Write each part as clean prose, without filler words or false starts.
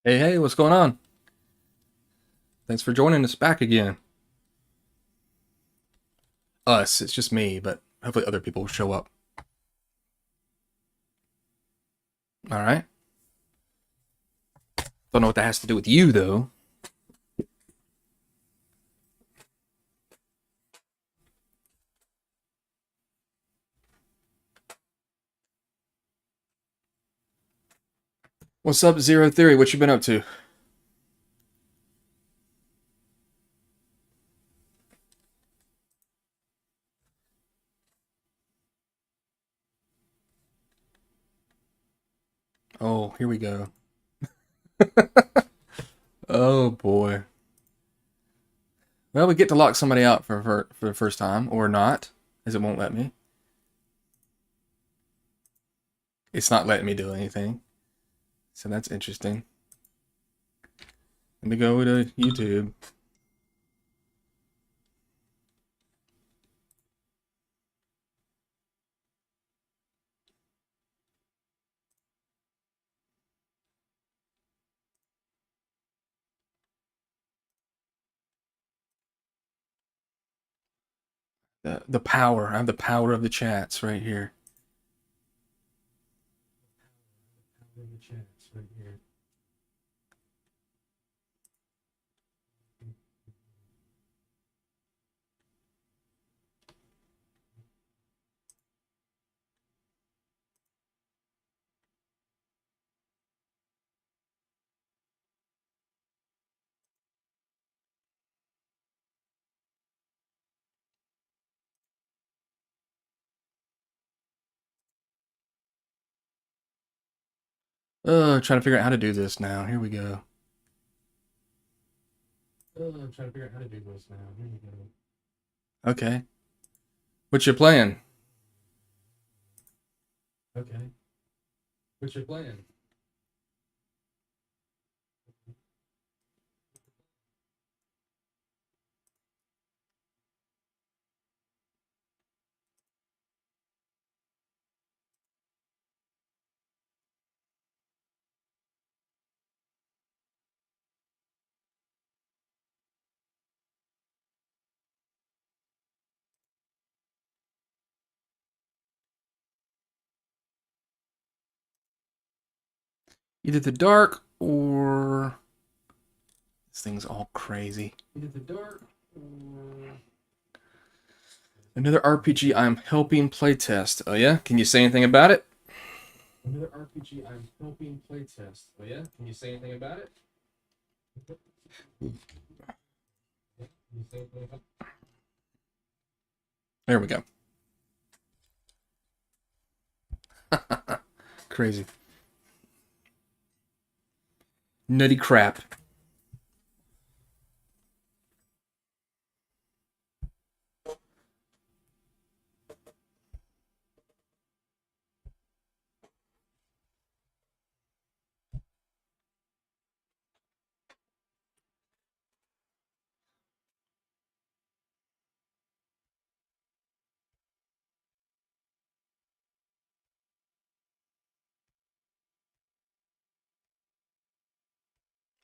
Hey, hey, what's going on? Thanks for joining us back again. Us, it's just me, but hopefully other people will show up. All right. Don't know what that has to do with you, though. What's up, Zero Theory? What you been up to? Oh, here we go. Oh boy. Well, we get to lock somebody out for the first time, or not, as it won't let me. It's not letting me do anything, so that's interesting. Let me go to YouTube. The power. I have the power of the chats right here. Power of the chats right here. Trying to figure out how to do this now. Here we go. I'm trying to figure out how to do this now. Here we go. Okay. What you playing? Okay. What you playing? Either the dark or this thing's all crazy. Either the dark or another RPG I'm helping playtest. Oh yeah? Can you say anything about it? Another RPG I'm helping playtest. Oh yeah? Can you say anything about it? There we go. Crazy. Nutty crap.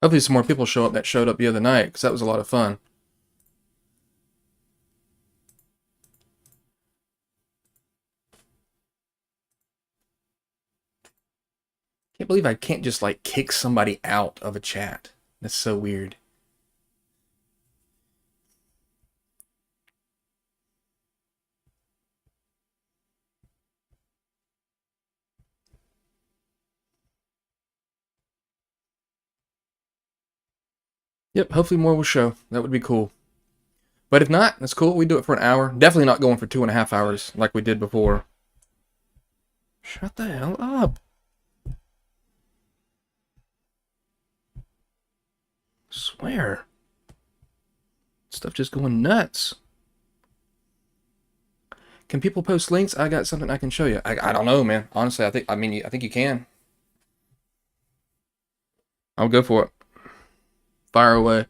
Hopefully some more people show up that showed up the other night, because that was a lot of fun. Can't believe I can't just like kick somebody out of a chat. That's so weird. Yep, hopefully more will show. That would be cool. But if not, that's cool. We do it for an hour. Definitely not going for 2.5 hours like we did before. Shut the hell up. Swear. Stuff just going nuts. Can people post links? I got something I can show you. I don't know, man. Honestly, I think you can. I'll go for it. Fire away.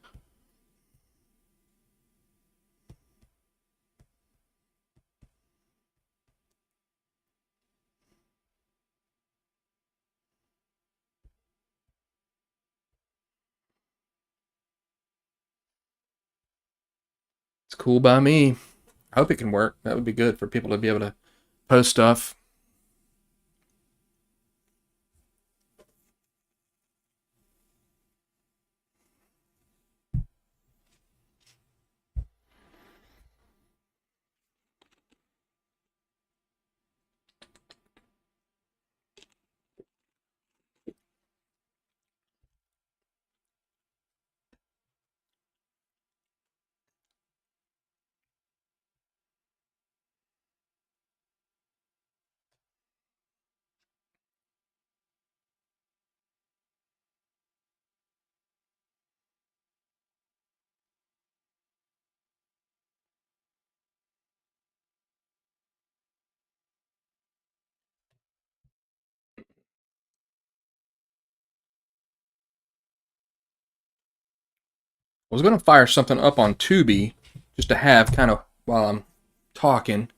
It's cool by me. I hope it can work. That would be good for people to be able to post stuff. I was going to fire something up on Tubi just to have kind of while I'm talking.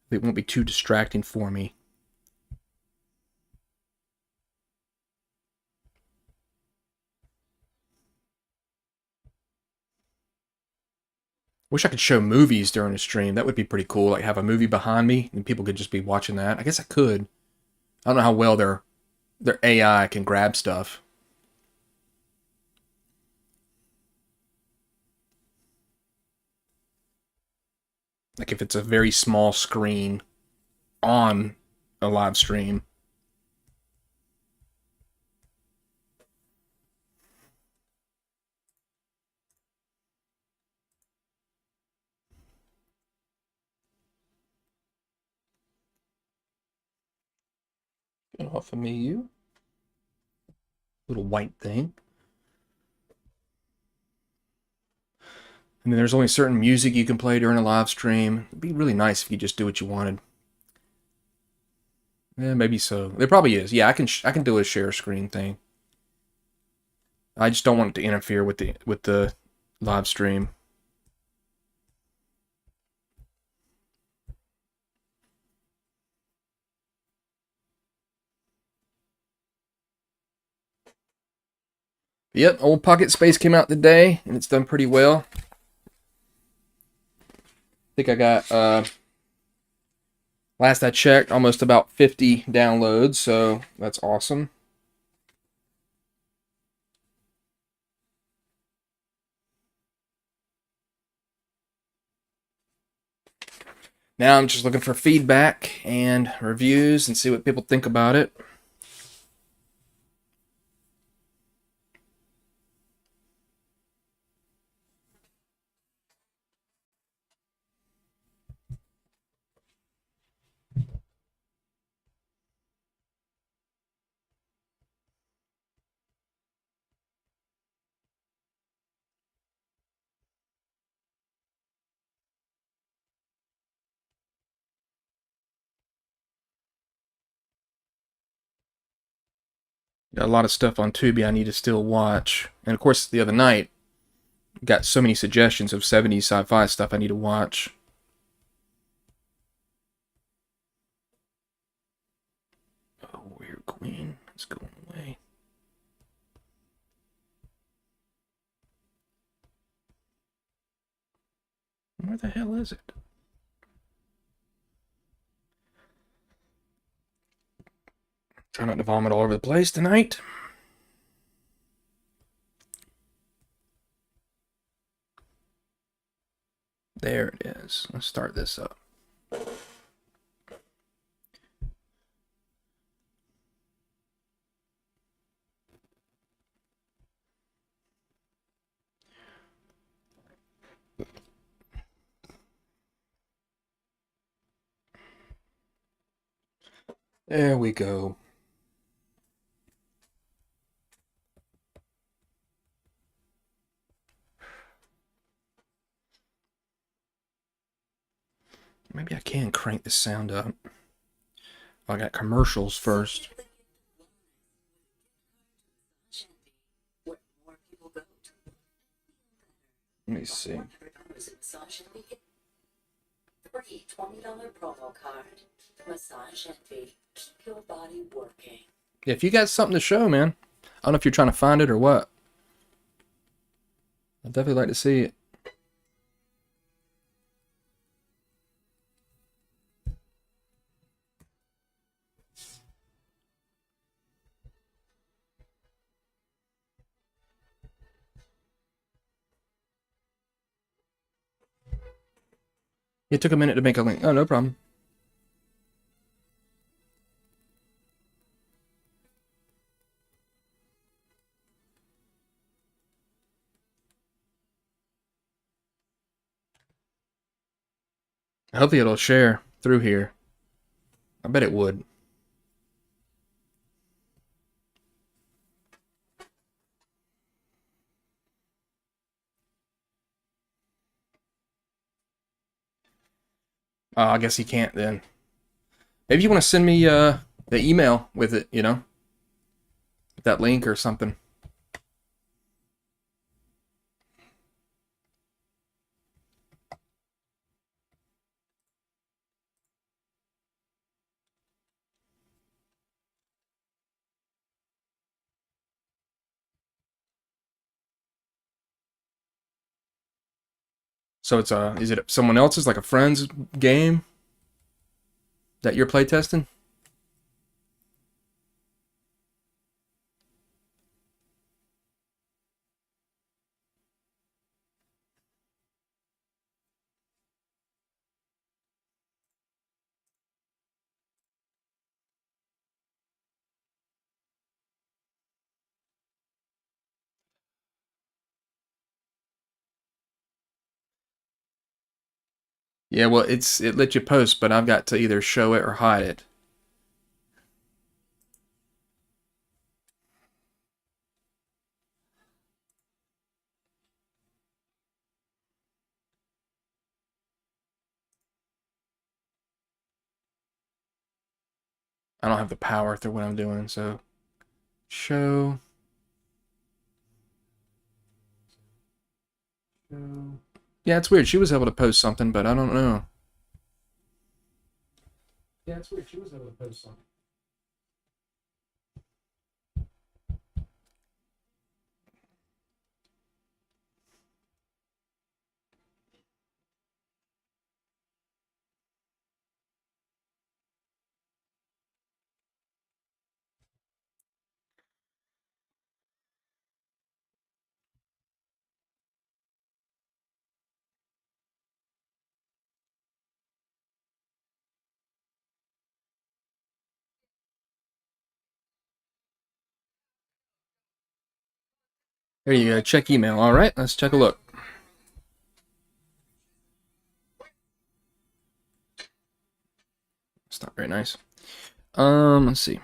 It won't be too distracting for me. Wish I could show movies during a stream. That would be pretty cool. Like have a movie behind me and people could just be watching that. I guess I could. I don't know how well their AI can grab stuff. Like if it's a very small screen on a live stream. Get off of me, you. Little white thing. And then there's only certain music you can play during a live stream. It'd be really nice if you just do what you wanted. Yeah, maybe so. There probably is. Yeah, I can do a share screen thing. I just don't want it to interfere with the live stream. Yep, old Pocket Space came out today, and it's done pretty well. I think I got, last I checked, almost about 50 downloads, so that's awesome. Now I'm just looking for feedback and reviews and see what people think about it. Got a lot of stuff on Tubi I need to still watch. And of course, the other night, got so many suggestions of 70s sci-fi stuff I need to watch. Oh, Weird Queen. It's going away. Where the hell is it? Try not to vomit all over the place tonight. There it is. Let's start this up. There we go. Maybe I can crank the sound up. I got commercials first. Let me see. Free $20 promo card. Massage Envy. Keep your body working. Yeah, if you got something to show, man. I don't know if you're trying to find it or what. I'd definitely like to see it. It took a minute to make a link. Oh, no problem. Hopefully it'll share through here. I bet it would. I guess you can't then. Maybe you want to send me the email with it, you know? That link or something. So it's is it someone else's, like a friend's game that you're playtesting? Yeah, well, it lets you post, but I've got to either show it or hide it. I don't have the power through what I'm doing, so show. Yeah, it's weird. She was able to post something, but I don't know. Yeah, it's weird. She was able to post something. There you go. Check email. All right, let's take a look. It's not very nice. Let's see.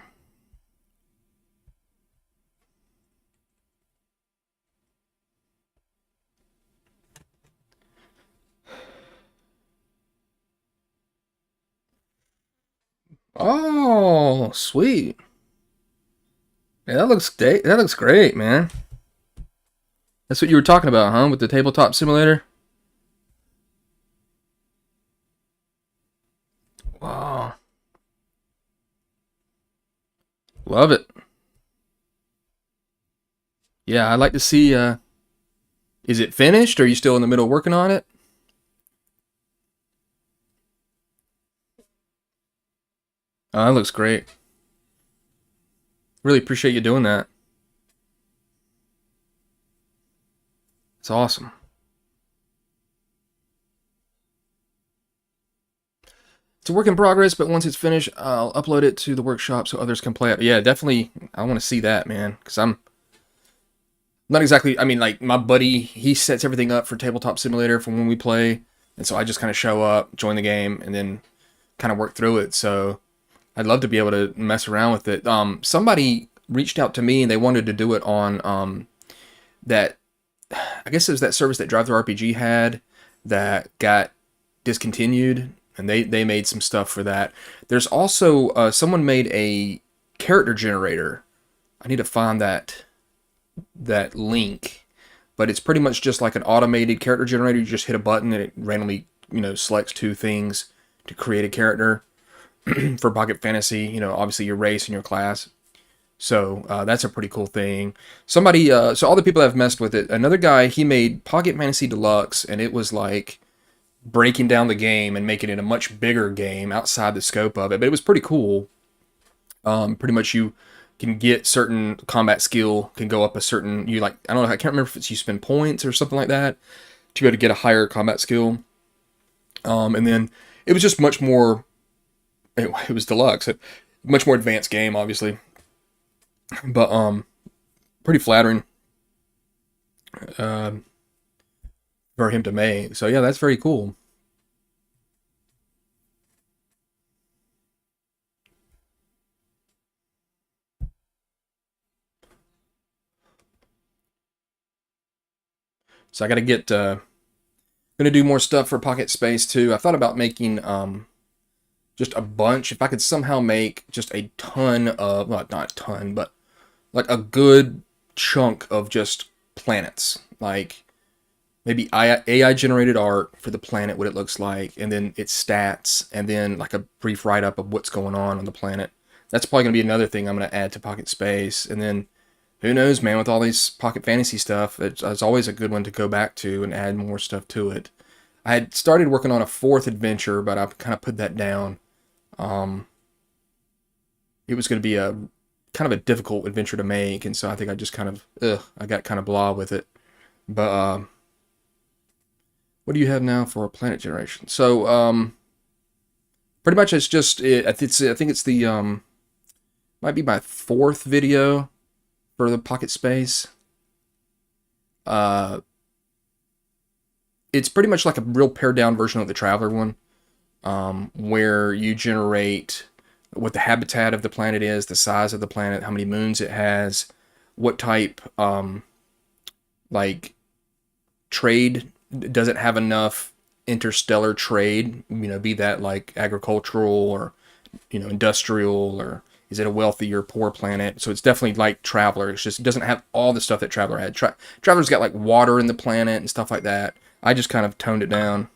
Oh, sweet. Yeah, that looks great, man. That's what you were talking about, huh? With the tabletop simulator? Wow. Love it. Yeah, I'd like to see is it finished or are you still in the middle working on it? Oh, that looks great. Really appreciate you doing that. It's awesome. It's a work in progress, but once it's finished, I'll upload it to the workshop so others can play it. Yeah, definitely. I want to see that, man, because I'm not exactly. I mean, like my buddy, he sets everything up for Tabletop Simulator for when we play, and so I just kind of show up, join the game, and then kind of work through it. So I'd love to be able to mess around with it. Somebody reached out to me and they wanted to do it on that. I guess it was that service that Drive Through RPG had that got discontinued, and they made some stuff for that. There's also someone made a character generator. I need to find that link, but it's pretty much just like an automated character generator. You just hit a button and it randomly selects two things to create a character for Pocket Fantasy. Obviously your race and your class. So that's a pretty cool thing. Somebody, so all the people that have messed with it, another guy, he made Pocket Fantasy Deluxe, and it was like breaking down the game and making it a much bigger game outside the scope of it. But it was pretty cool. Pretty much you can get certain combat skill, can go up a certain, I don't know, I can't remember if it's you spend points or something like that to be able to get a higher combat skill. And then it was just much more. It was deluxe, much more advanced game, obviously, but pretty flattering um for him to make. So yeah, that's very cool. So I got to get gonna do more stuff for Pocket Space too. I thought about making just a bunch. If I could somehow make just a ton of, well, not a ton, but like a good chunk of just planets, like maybe AI generated art for the planet, what it looks like, and then its stats, and then like a brief write up of what's going on the planet. That's probably gonna be another thing I'm gonna add to Pocket Space, and then who knows, man, with all these Pocket Fantasy stuff, it's always a good one to go back to and add more stuff to it. I had started working on a fourth adventure, but I kind of put that down. Um, it was going to be a kind of a difficult adventure to make, and so I think I just kind of, I got kind of blah with it. But what do you have now for planet generation? So pretty much it's just I think it's the might be my fourth video for the Pocket Space. Uh, it's pretty much like a real pared down version of the Traveler one, where you generate what the habitat of the planet is, the size of the planet, how many moons it has, what type, like trade, does it have enough interstellar trade, be that like agricultural or, industrial, or is it a wealthy or poor planet? So it's definitely like Traveler. It's just, it doesn't have all the stuff that Traveler had. Traveler's got like water in the planet and stuff like that. I just kind of toned it down.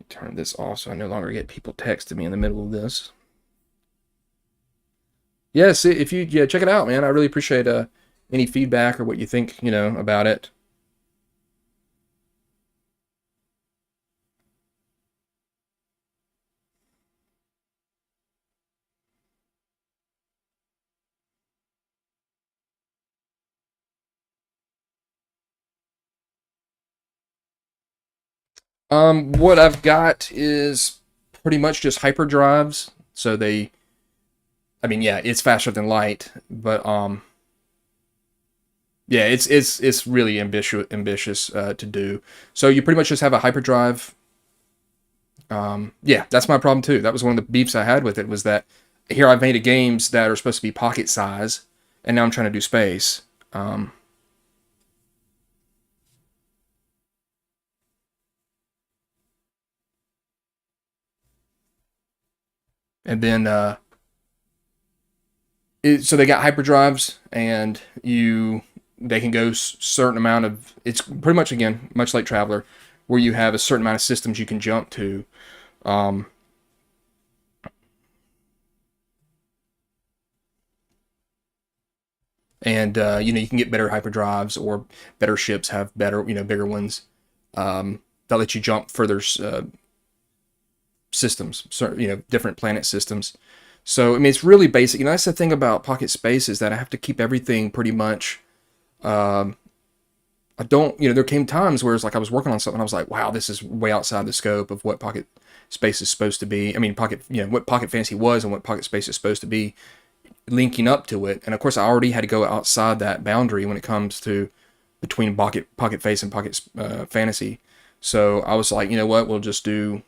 Turn this off so I no longer get people texting me in the middle of this. Yes, if you check it out, man. I really appreciate any feedback or what you think, about it. What I've got is pretty much just hyperdrives. So I mean, yeah, it's faster than light, but yeah, it's really ambitious to do. So you pretty much just have a hyperdrive. Yeah, that's my problem too. That was one of the beefs I had with it, was that here I've made games that are supposed to be pocket size, and now I'm trying to do space. Um, and then so they got hyperdrives, and they can go certain amount of. It's pretty much, again, much like Traveler, where you have a certain amount of systems you can jump to. Um, and you can get better hyperdrives, or better ships have better, bigger ones, that let you jump further systems, so different planet systems. So I mean, it's really basic. That's the thing about Pocket Space, is that I have to keep everything pretty much. Um, I don't, there came times where it's like I was working on something, I was like, wow, this is way outside the scope of what Pocket Space is supposed to be. I mean, what Pocket Fantasy was and what Pocket Space is supposed to be, linking up to it. And of course, I already had to go outside that boundary when it comes to between Pocket Face and Pocket Fantasy. So I was like, you know what, we'll just do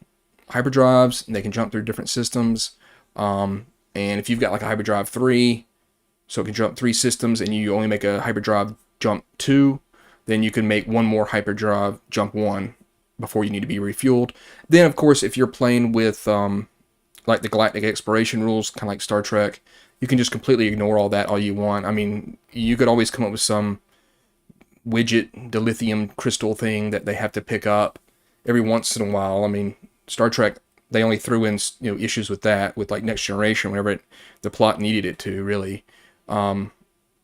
hyperdrives, and they can jump through different systems. And if you've got like a hyperdrive 3, so it can jump 3 systems, and you only make a hyperdrive jump 2, then you can make one more hyperdrive jump 1 before you need to be refueled. Then, of course, if you're playing with like the galactic exploration rules, kind of like Star Trek, you can just completely ignore all that all you want. I mean, you could always come up with some widget, the lithium crystal thing that they have to pick up every once in a while. I mean, Star Trek, they only threw in issues with that, with like Next Generation, whenever the plot needed it to, really. And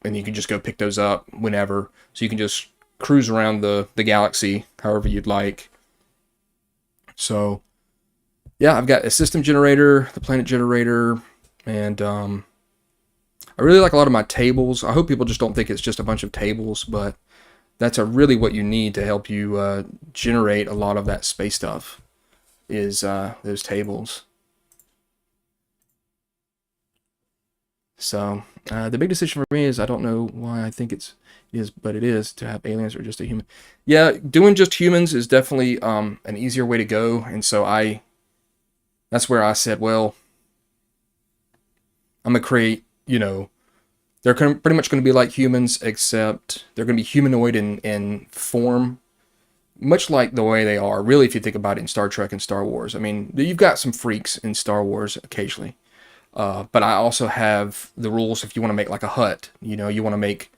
you can just go pick those up whenever, so you can just cruise around the galaxy however you'd like. So yeah, I've got a system generator, the planet generator, and I really like a lot of my tables. I hope people just don't think it's just a bunch of tables, but that's really what you need to help you generate a lot of that space stuff, is those tables. So the big decision for me is, I don't know why I think it is, but it is, to have aliens or just a human. Yeah, doing just humans is definitely an easier way to go, and so that's where I said, well, I'm gonna create, they're pretty much going to be like humans, except they're going to be humanoid in form, much like the way they are, really, if you think about it, in Star Trek and Star Wars. I mean, you've got some freaks in Star Wars occasionally. But I also have the rules if you want to make like a hut. You want to make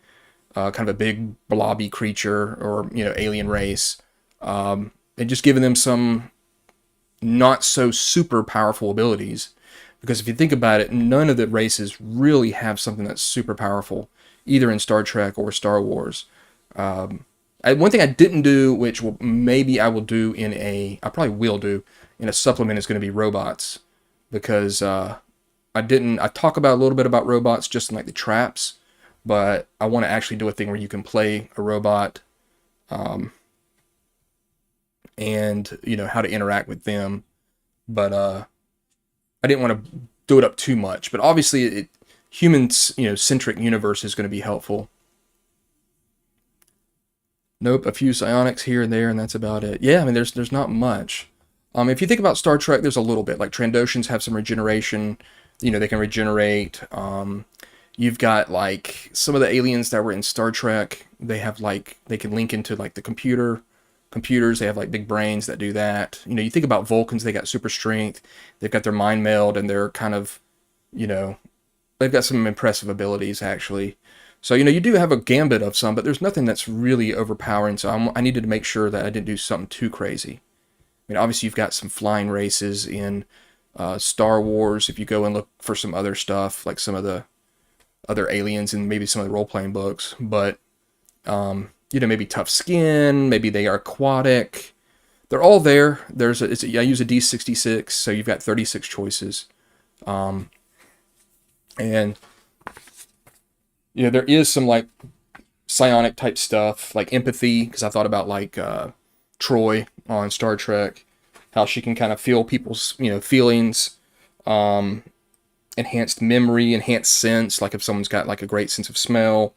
kind of a big blobby creature, or, alien race. And just giving them some not so super powerful abilities. Because if you think about it, none of the races really have something that's super powerful, either in Star Trek or Star Wars. One thing I didn't do, which maybe I will do I probably will do in a supplement, is going to be robots. Because I talk about a little bit about robots just in like the traps, but I want to actually do a thing where you can play a robot, and how to interact with them. But I didn't want to do it up too much. But obviously, humans, centric universe is going to be helpful. Nope, a few psionics here and there, and that's about it. Yeah, I mean, there's not much. If you think about Star Trek, there's a little bit. Like Trandoshans have some regeneration. They can regenerate. You've got like some of the aliens that were in Star Trek. They have they can link into like the computers. They have like big brains that do that. You think about Vulcans, they got super strength. They've got their mind meld, and they're kind of, they've got some impressive abilities actually. So, you do have a gambit of some, but there's nothing that's really overpowering. So I needed to make sure that I didn't do something too crazy. I mean, obviously you've got some flying races in Star Wars. If you go and look for some other stuff, like some of the other aliens and maybe some of the role-playing books, but maybe tough skin, maybe they are aquatic. They're all there. I use a D66, so you've got 36 choices. And there is some like psionic type stuff, like empathy, because I thought about like Troy on Star Trek, how she can kind of feel people's feelings, enhanced memory, enhanced sense, like if someone's got like a great sense of smell.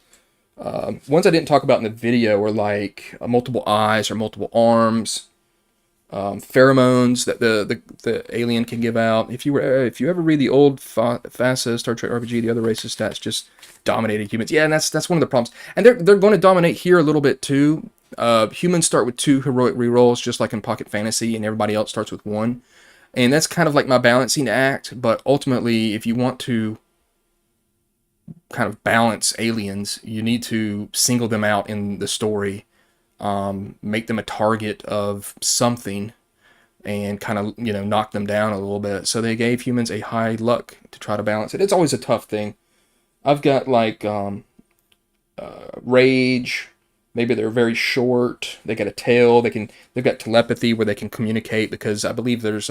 Ones I didn't talk about in the video were like multiple eyes or multiple arms, pheromones that the alien can give out. If you ever read the old FASA Star Trek RPG, the other races stats just dominated humans. Yeah, and that's one of the problems. And they're going to dominate here a little bit too. Humans start with 2 heroic rerolls, just like in Pocket Fantasy, and everybody else starts with 1. And that's kind of like my balancing act. But ultimately, if you want to kind of balance aliens, you need to single them out in the story, make them a target of something, and kind of knock them down a little bit. So they gave humans a high luck to try to balance it. It's always a tough thing. I've got like rage. Maybe they're very short. They got a tail. They've got telepathy where they can communicate, because I believe there's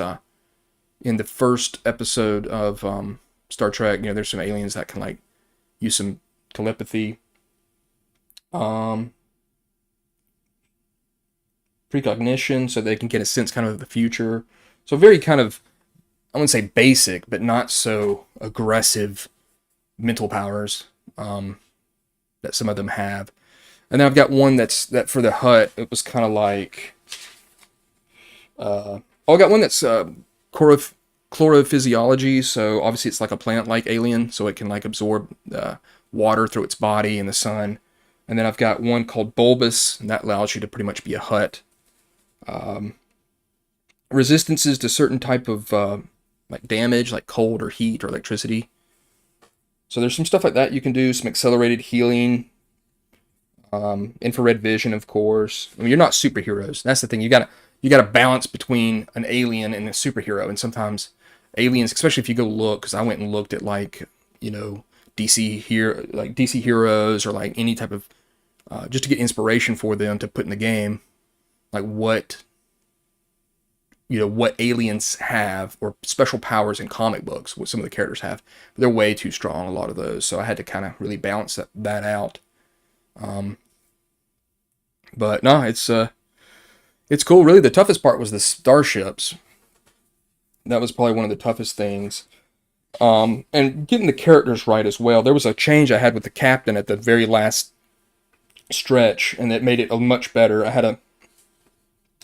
in the first episode of Star Trek, there's some aliens that can like use some telepathy. Precognition, so they can get a sense kind of the future. So very kind of, I wouldn't say basic, but not so aggressive mental powers that some of them have. And then I've got one that for the hut, it was kind of like, I got one that's chlorophysiology, so obviously it's like a plant-like alien, so it can like absorb water through its body and the sun. And then I've got one called bulbous, and that allows you to pretty much be a hut. Resistances to certain type of like damage, like cold or heat or electricity. So there's some stuff like that you can do, some accelerated healing, infrared vision, of course. I mean, you're not superheroes. That's the thing. You gotta balance between an alien and a superhero. And sometimes aliens, especially if you go look, because I went and looked at like DC heroes, or like any type of just to get inspiration for them to put in the game, like what what aliens have or special powers in comic books, what some of the characters have. They're way too strong, a lot of those. So I had to kind of really balance that out. But no, it's cool. Really, the toughest part was the starships. That was probably one of the toughest things. And getting the characters right as well. There was a change I had with the captain at the very last stretch, and that made it much better. I had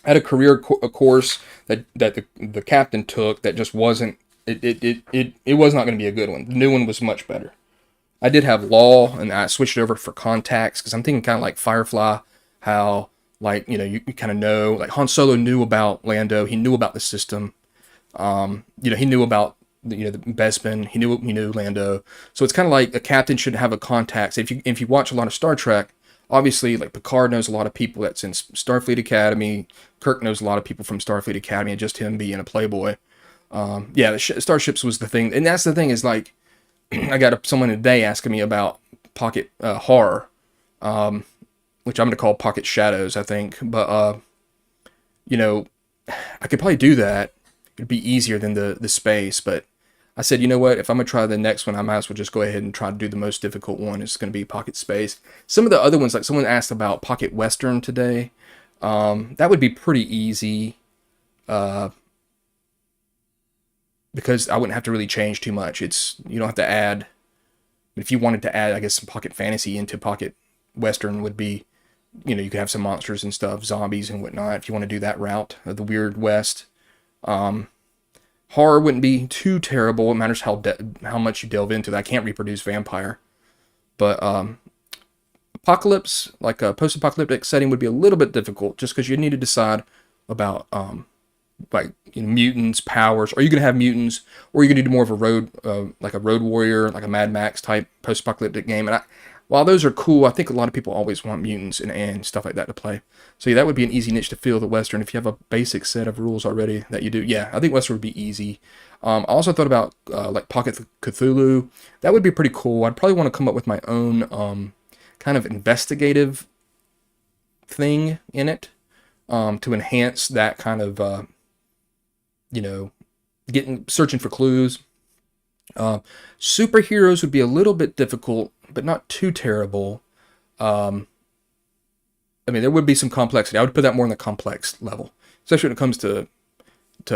a career course that the captain took that just wasn't it was not going to be a good one. The new one was much better. I did have law, and I switched it over for contacts because I'm thinking kind of like Firefly, how like you kind of know like Han Solo knew about Lando, he knew about the system, he knew about the Bespin, he knew Lando, so it's kind of like a captain should have a contact. So if you watch a lot of Star Trek, obviously like Picard knows a lot of people that's in Starfleet Academy, Kirk knows a lot of people from Starfleet Academy, and just him being a playboy. The starships was the thing, and that's the thing is like. I got someone today asking me about pocket horror, which I'm going to call pocket shadows, I think. But, I could probably do that. It'd be easier than the space. But I said, you know what? If I'm going to try the next one, I might as well just go ahead and try to do the most difficult one. It's going to be pocket space. Some of the other ones, like someone asked about pocket western today. That would be pretty easy. Because I wouldn't have to really change too much. You don't have to add. If you wanted to add, I guess, some pocket fantasy into pocket western would be, you could have some monsters and stuff, zombies and whatnot. If you want to do that route of the Weird West, horror wouldn't be too terrible. It matters how much you delve into that. I can't reproduce vampire, but apocalypse, like a post-apocalyptic setting, would be a little bit difficult just because you need to decide about mutants, powers. Are you going to have mutants, or are you going to do more of a road, like a road warrior, like a Mad Max type post-apocalyptic game? And while those are cool, I think a lot of people always want mutants and stuff like that to play. So yeah, that would be an easy niche to fill, the Western, if you have a basic set of rules already that you do. Yeah, I think Western would be easy. I also thought about like Pocket Cthulhu. That would be pretty cool. I'd probably want to come up with my own kind of investigative thing in it to enhance that kind of searching for clues. Superheroes would be a little bit difficult, but not too terrible. There would be some complexity. I would put that more in the complex level, especially when it comes to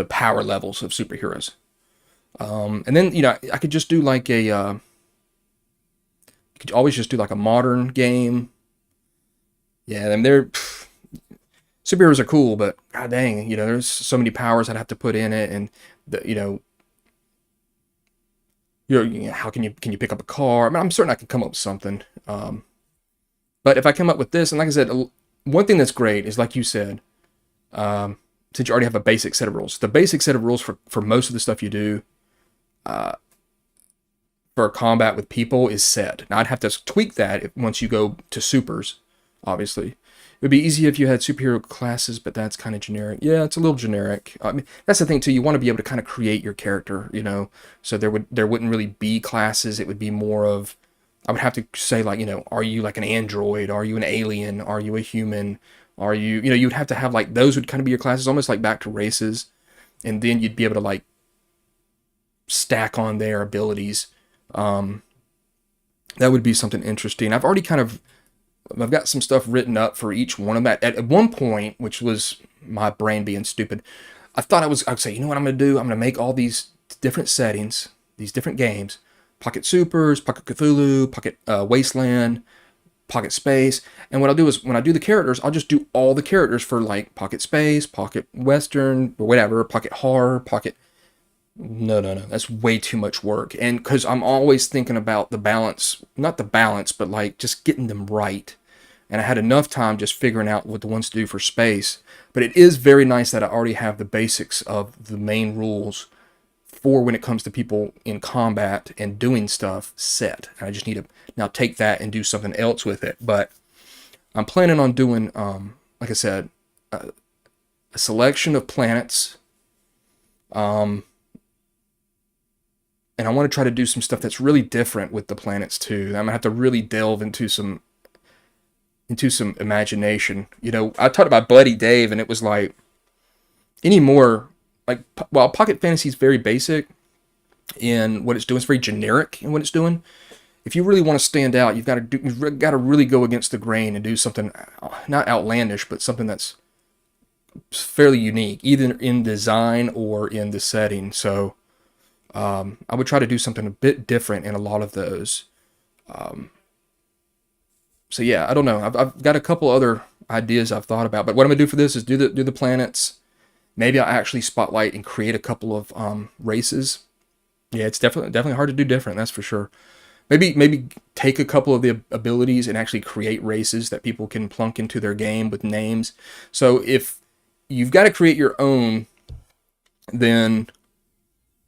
power levels of superheroes. And then, I could just do like you could always just do like a modern game. Yeah, superheroes are cool, but god dang, there's so many powers I'd have to put in it, and how can you pick up a car? I'm certain I could come up with something. But if I come up with this, and like I said, one thing that's great is, like you said, since you already have a basic set of rules, the basic set of rules for most of the stuff you do for combat with people is set. Now I'd have to tweak that once you go to supers, obviously. It would be easy if you had superhero classes, but that's kind of generic. Yeah, it's a little generic. That's the thing too. You want to be able to kind of create your character, So there wouldn't really be classes. It would be more of, I would have to say like, are you like an android? Are you an alien? Are you a human? Are you, you'd have to have like, those would kind of be your classes, almost like back to races. And then you'd be able to like stack on their abilities. That would be something interesting. I've got some stuff written up for each one of that. At one point, which was my brain being stupid, I thought I'd say, you know what I'm going to do? I'm going to make all these different settings, these different games, Pocket Supers, Pocket Cthulhu, Pocket Wasteland, Pocket Space. And what I'll do is when I do the characters, I'll just do all the characters for like Pocket Space, Pocket Western, or whatever, Pocket Horror, Pocket... No. That's way too much work. And because I'm always thinking about the balance, not the balance, but like just getting them right. And I had enough time just figuring out what the ones to do for space. But it is very nice that I already have the basics of the main rules for when it comes to people in combat and doing stuff set. And I just need to now take that and do something else with it. But I'm planning on doing, like I said, a selection of planets. And I want to try to do some stuff that's really different with the planets too. I'm gonna have to really delve into some imagination. I talked about Buddy Dave, and it was like any more like, while Pocket Fantasy is very basic in what it's doing, it's very generic in what it's doing. If you really want to stand out, you've got to really go against the grain and do something not outlandish, but something that's fairly unique, either in design or in the setting. So I would try to do something a bit different in a lot of those. So yeah, I don't know. I've got a couple other ideas I've thought about, but what I'm gonna do for this is do the planets. Maybe I'll actually spotlight and create a couple of races. Yeah, it's definitely hard to do different. That's for sure. Maybe take a couple of the abilities and actually create races that people can plunk into their game with names. So if you've got to create your own, then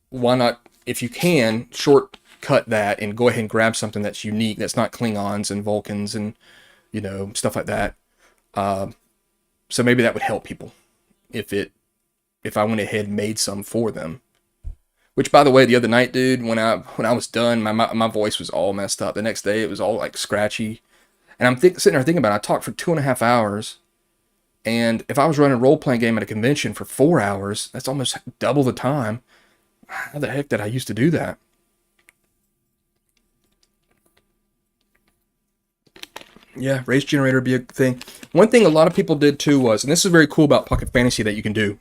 why not, if you can, shortcut that and go ahead and grab something that's unique, that's not Klingons and Vulcans and, stuff like that. So maybe that would help people if I went ahead and made some for them. Which, by the way, the other night, dude, when I was done, my voice was all messed up. The next day, it was all like scratchy. And I'm sitting there thinking about it. I talked for 2.5 hours. And if I was running a role-playing game at a convention for 4 hours, that's almost double the time. How the heck did I used to do that? Yeah, race generator would be a thing. One thing a lot of people did too was, and this is very cool about Pocket Fantasy that you can do.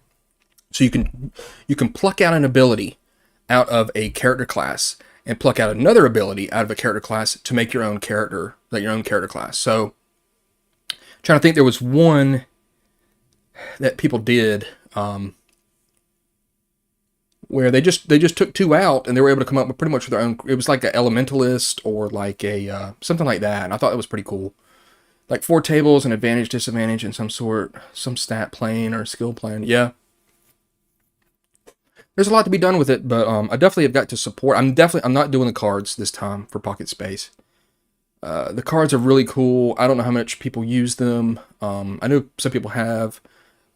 So you can pluck out an ability out of a character class and pluck out another ability out of a character class to make your own character, class. So trying to think, there was one that people did where they just took two out and they were able to come up with pretty much their own. It was like an elementalist or like a something like that, and I thought that was pretty cool. Like 4 tables, an advantage, disadvantage, and some stat plane or skill plane. Yeah. There's a lot to be done with it, but I definitely have got to support. I'm not doing the cards this time for Pocket Space. The cards are really cool. I don't know how much people use them. I know some people have.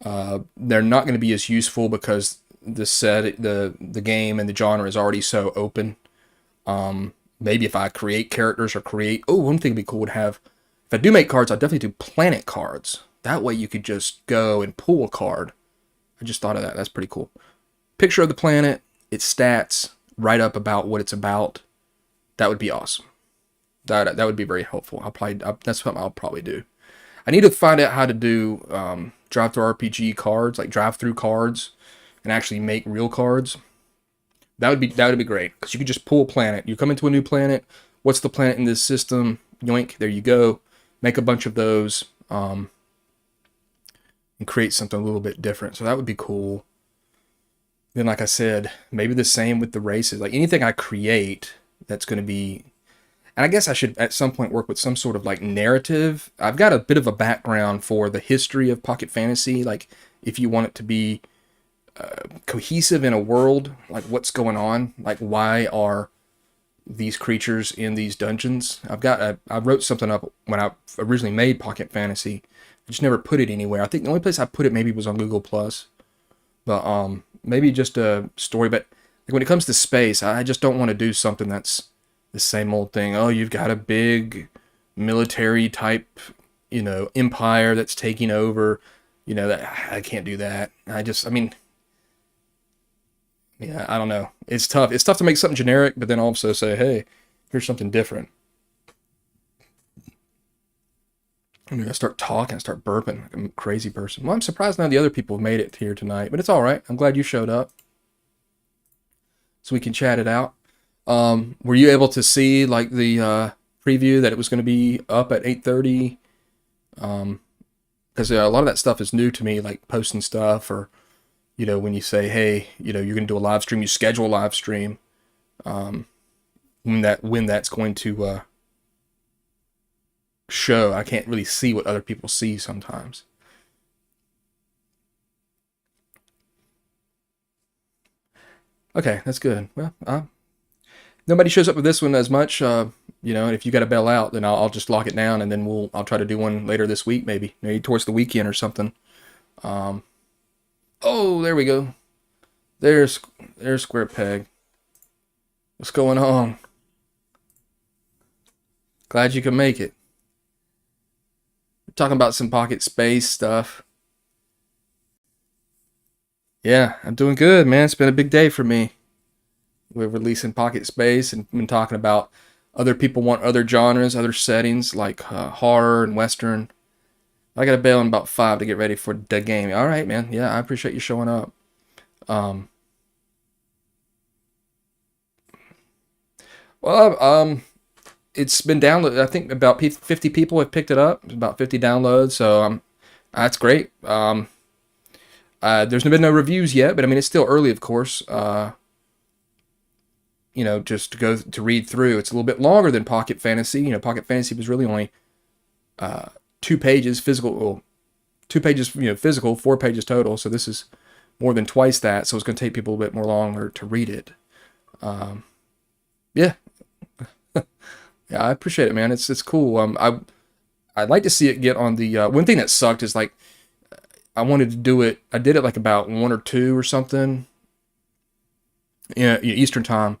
They're not going to be as useful because the game and the genre is already so open. Maybe if I create characters or one thing would be cool would have, if I do make cards, I'll definitely do planet cards. That way you could just go and pull a card. I just thought of that. That's pretty cool. Picture of the planet, its stats, write up about what it's about. That would be awesome. That would be very helpful. That's something I'll probably do. I need to find out how to do drive-through RPG cards, like drive-through cards, and actually make real cards. That would be great, because you could just pull a planet. You come into a new planet. What's the planet in this system? Yoink, there you go. Make a bunch of those and create something a little bit different. So that would be cool. Then, like I said, maybe the same with the races. Like anything I create that's going to be... And I guess I should at some point work with some sort of like narrative. I've got a bit of a background for the history of Pocket Fantasy. Like if you want it to be cohesive in a world, like what's going on, like why are these creatures in these dungeons. I wrote something up when I originally made Pocket Fantasy. I just never put it anywhere. I think the only place I put it maybe was on Google Plus. But maybe just a story. But like when it comes to space, I just don't want to do something that's the same old thing. Oh, you've got a big military type, empire that's taking over. That I can't do that. Yeah, I don't know. It's tough. It's tough to make something generic, but then also say, hey, here's something different. I'm going to start talking, start burping like a crazy person. Well, I'm surprised none of the other people have made it here tonight, but it's all right. I'm glad you showed up so we can chat it out. Were you able to see like the preview that it was going to be up at 8:30? Because a lot of that stuff is new to me, like posting stuff or, when you say, hey, you're going to do a live stream, you schedule a live stream, when that's going to show. I can't really see what other people see sometimes. Okay, that's good. Well, nobody shows up with this one as much, and if you got to bail out, then I'll just lock it down, and then I'll try to do one later this week, maybe towards the weekend or something. Oh, there we go. There's Square Peg. What's going on? Glad you can make it. We're talking about some Pocket Space stuff. Yeah, I'm doing good, man. It's been a big day for me. We're releasing Pocket Space and been talking about other people want other genres, other settings like horror and western. I got to bail in about 5 to get ready for the game. All right, man. Yeah, I appreciate you showing up. Um, well, it's been downloaded. I think about 50 people have picked it up. It's about 50 downloads, so that's great. There's been no reviews yet, but I mean it's still early, of course. Just to go to read through. It's a little bit longer than Pocket Fantasy. Pocket Fantasy was really only 2 pages physical, well, 2 pages, physical, 4 pages total. So this is more than twice that. So it's going to take people a bit more longer to read it. Yeah, yeah, I appreciate it, man. It's cool. I'd like to see it get on the. One thing that sucked is like I wanted to do it. I did it like about 1 or 2 or something. Yeah, Eastern time,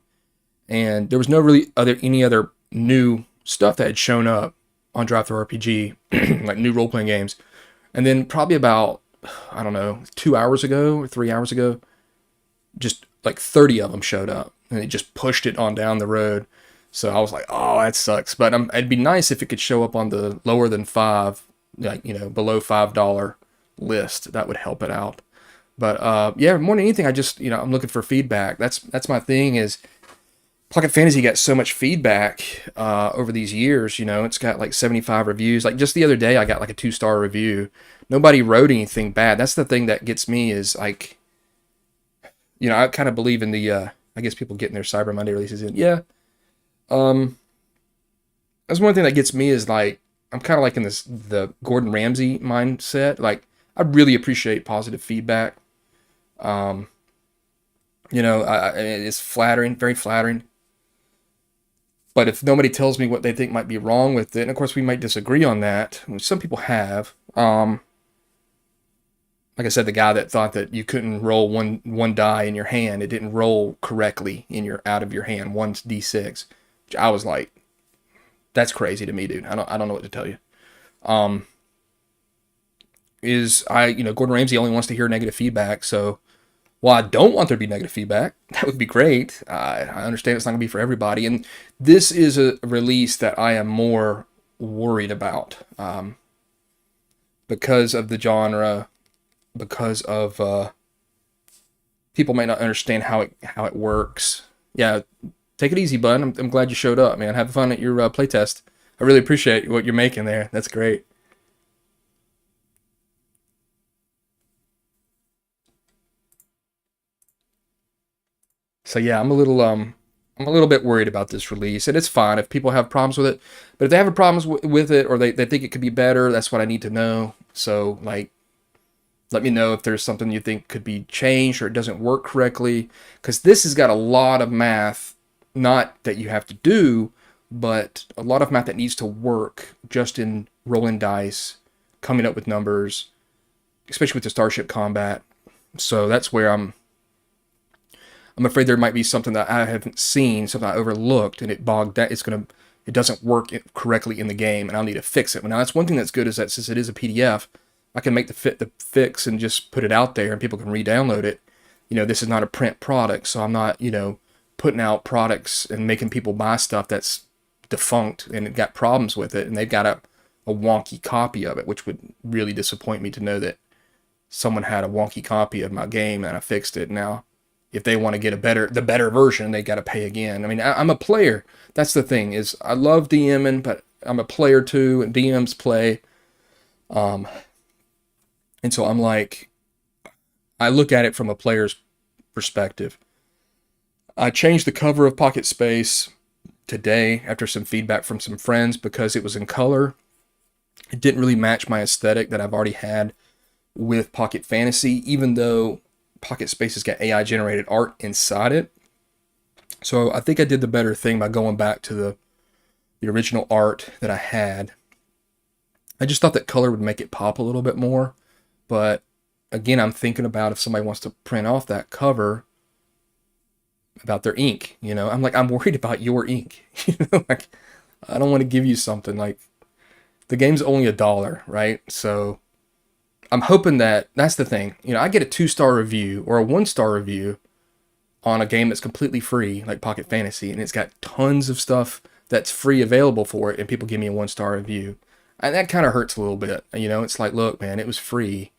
and there was no really any other new stuff that had shown up on Drive Through RPG, like new role playing games. And then probably about I don't know 2 hours ago or 3 hours ago, just like 30 of them showed up, and it just pushed it on down the road. So I was like, oh, that sucks. But it'd be nice if it could show up on the lower than five, like below $5 list. That would help it out. But yeah, more than anything, I just I'm looking for feedback. That's my thing is Pocket Fantasy got so much feedback over these years. It's got like 75 reviews. Like just the other day, I got like a 2-star review. Nobody wrote anything bad. That's the thing that gets me is like, I kind of believe in the, I guess people getting their Cyber Monday releases in. Yeah. That's one thing that gets me is like, I'm kind of like in the Gordon Ramsay mindset. Like, I really appreciate positive feedback. Um, it's flattering, very flattering. But if nobody tells me what they think might be wrong with it, and of course we might disagree on that, which some people have. Like I said, the guy that thought that you couldn't roll one die in your hand, it didn't roll correctly in your out of your hand, 1d6. Which I was like, that's crazy to me, dude. I don't know what to tell you. Gordon Ramsay only wants to hear negative feedback, so while I don't want there to be negative feedback, that would be great. I understand it's not going to be for everybody. And this is a release that I am more worried about because of the genre, because of people might not understand how it works. Yeah, take it easy, bud. I'm glad you showed up, man. Have fun at your playtest. I really appreciate what you're making there. That's great. So yeah, I'm a little bit worried about this release, and it's fine if people have problems with it. But if they have a problems with it, or they think it could be better, that's what I need to know. So like, let me know if there's something you think could be changed or it doesn't work correctly, because this has got a lot of math, not that you have to do, but a lot of math that needs to work just in rolling dice, coming up with numbers, especially with the Starship combat. So that's where I'm afraid there might be something that I haven't seen, something I overlooked, and it bogged that it doesn't work correctly in the game, and I'll need to fix it. Now that's one thing that's good is that since it is a PDF, I can make the fix and just put it out there, and people can re-download it. This is not a print product, so I'm not putting out products and making people buy stuff that's defunct and it got problems with it, and they've got a wonky copy of it, which would really disappoint me to know that someone had a wonky copy of my game and I fixed it. Now if they want to get the better version, they got to pay again. I mean, I'm a player. That's the thing is I love DMing, but I'm a player too, and DMs play. And so I'm like, I look at it from a player's perspective. I changed the cover of Pocket Space today after some feedback from some friends because it was in color. It didn't really match my aesthetic that I've already had with Pocket Fantasy, even though Pocket Space has got AI generated art inside it. So I think I did the better thing by going back to the original art that I had. I just thought that color would make it pop a little bit more. But again, I'm thinking about if somebody wants to print off that cover, about their ink. I'm like, I'm worried about your ink. Like I don't want to give you something like the game's only $1, right? So I'm hoping that's the thing. You know, I get a 2-star review or a 1-star review on a game that's completely free, like Pocket Fantasy, and it's got tons of stuff that's free available for it, and people give me a 1-star review. And that kind of hurts a little bit. You know, it's like, look, man, it was free,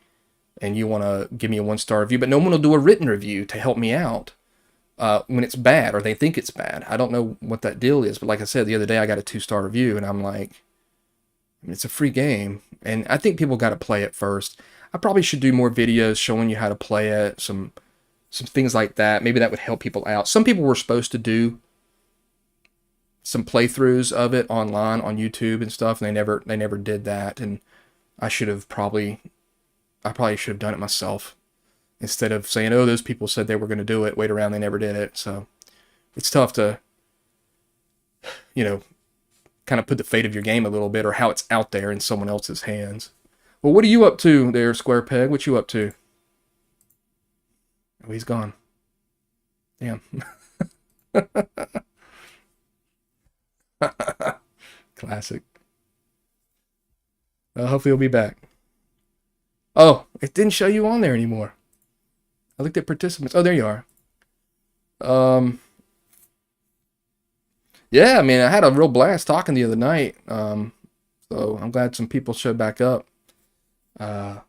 and you want to give me a 1-star review, but no one will do a written review to help me out when it's bad, or they think it's bad. I don't know what that deal is, but like I said, the other day I got a 2-star review, and I'm like, it's a free game, and I think people got to play it first. I probably should do more videos showing you how to play it, some things like that. Maybe that would help people out. Some people were supposed to do some playthroughs of it online on YouTube and stuff, and they never did that. And I probably should have done it myself instead of saying, oh, those people said they were going to do it, wait around, they never did it. So it's tough to, you know, kind of put the fate of your game a little bit, or how it's out there in someone else's hands. Well, what are you up to there, Square Peg? What you up to? Oh, he's gone. Damn. Classic. Hopefully he'll be back. Oh, it didn't show you on there anymore. I looked at participants. Oh, there you are. Yeah, I mean, I had a real blast talking the other night. So I'm glad some people showed back up. I'm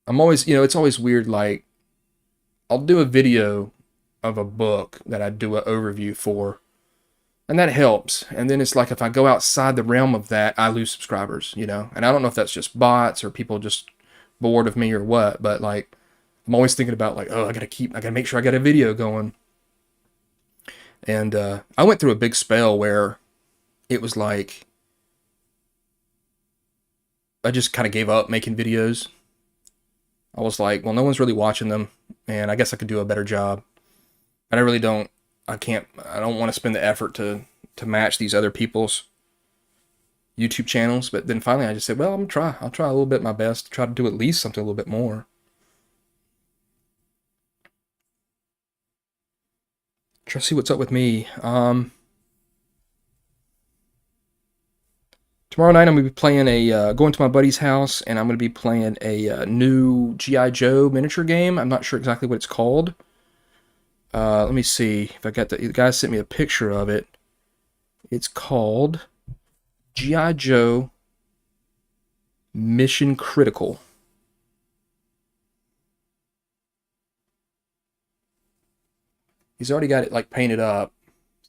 always, you know, it's always weird, like, I'll do a video of a book that I do an overview for, and that helps. And then it's like, if I go outside the realm of that, I lose subscribers, you know? And I don't know if that's just bots or people just bored of me or what, but like, I'm always thinking about like, oh, I gotta make sure I got a video going. And I went through a big spell where it was like, I just kind of gave up making videos. I was like, well, no one's really watching them, and I guess I could do a better job. And I really don't, I don't want to spend the effort to match these other people's YouTube channels. But then finally I just said, well, I'll try a little bit my best to try to do at least something a little bit more. Try to see what's up with me. Tomorrow night I'm going to be playing going to my buddy's house, and I'm going to be playing a new G.I. Joe miniature game. I'm not sure exactly what it's called. Let me see if I got the guy sent me a picture of it. It's called G.I. Joe Mission Critical. He's already got it like painted up.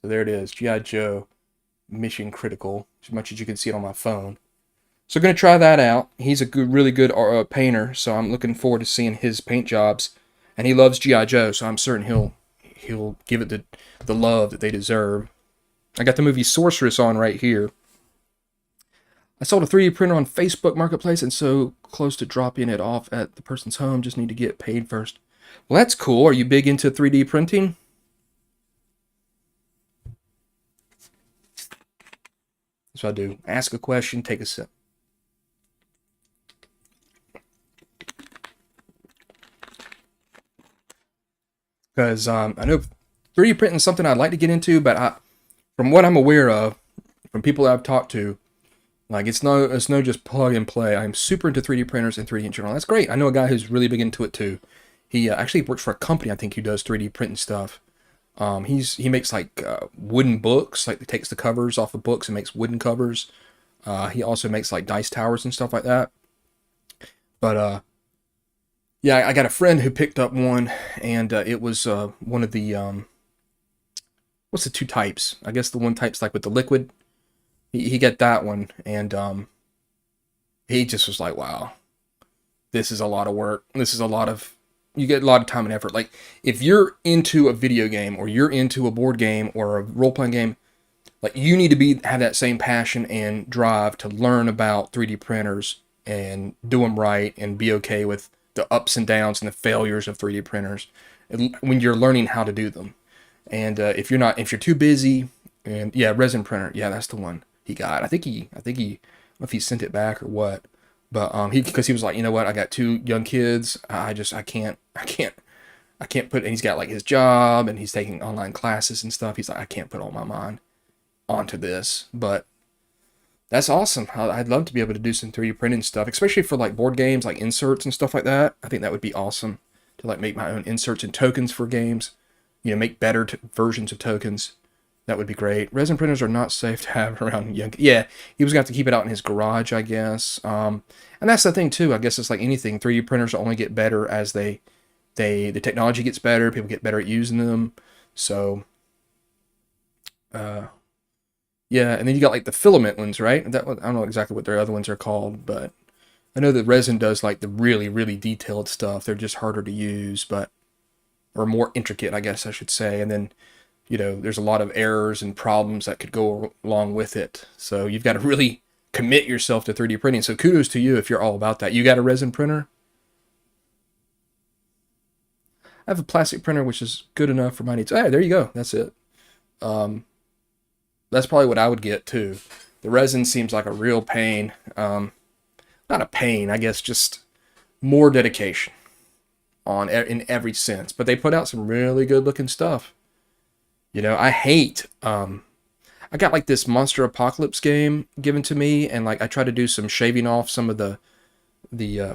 So there it is, G.I. Joe Mission Critical, as much as you can see it on my phone. So I'm going to try that out. He's a really good painter, so I'm looking forward to seeing his paint jobs. And he loves G.I. Joe, so I'm certain he'll give it the love that they deserve. I got the movie Sorceress on right here. I sold a 3D printer on Facebook Marketplace, and so close to dropping it off at the person's home. Just need to get paid first. Well, that's cool. Are you big into 3D printing? That's what I do. Ask a question, take a sip. Because I know 3D printing is something I'd like to get into, but from what I'm aware of, from people I've talked to, like it's no just plug and play. I'm super into 3D printers and 3D in general. That's great. I know a guy who's really big into it too. He actually works for a company, I think, who does 3D printing stuff. He makes like wooden books, like he takes the covers off the books and makes wooden covers. He also makes like dice towers and stuff like that. But yeah, I got a friend who picked up one, and it was one of the what's the two types? I guess the one type's like with the liquid. He got that one, and he just was like, wow, this is a lot of work. You get a lot of time and effort. Like, if you're into a video game, or you're into a board game, or a role-playing game, like, you need to have that same passion and drive to learn about 3D printers and do them right and be okay with the ups and downs and the failures of 3D printers when you're learning how to do them. And if you're too busy, and yeah, resin printer, yeah, that's the one he got. I think he, I don't know if he sent it back or what. But because he was like, you know what, I got 2 young kids. I can't put. And he's got like his job, and he's taking online classes and stuff. He's like, I can't put all my mind onto this. But That's awesome. I'd love to be able to do some 3D printing stuff, especially for like board games, like inserts and stuff like that. I think that would be awesome to like make my own inserts and tokens for games. Make better versions of tokens. That would be great. Resin printers are not safe to have around young. Yeah, he was going to have to keep it out in his garage, I guess. And that's the thing too. I guess it's like anything. 3D printers only get better as the technology gets better. People get better at using them. So, uh, yeah. And then you got like the filament ones, right? That one, I don't know exactly what their other ones are called, but I know that resin does like the really, really detailed stuff. They're just harder to use, but or more intricate, I guess I should say. And then there's a lot of errors and problems that could go along with it. So you've got to really commit yourself to 3D printing. So kudos to you if you're all about that. You got a resin printer? I have a plastic printer, which is good enough for my needs. Hey, there you go. That's it. Um, that's probably what I would get too. The resin seems like a real pain. Not a pain, I guess, just more dedication in every sense. But they put out some really good looking stuff. I hate. I got like this Monster Apocalypse game given to me, and like I tried to do some shaving off some of the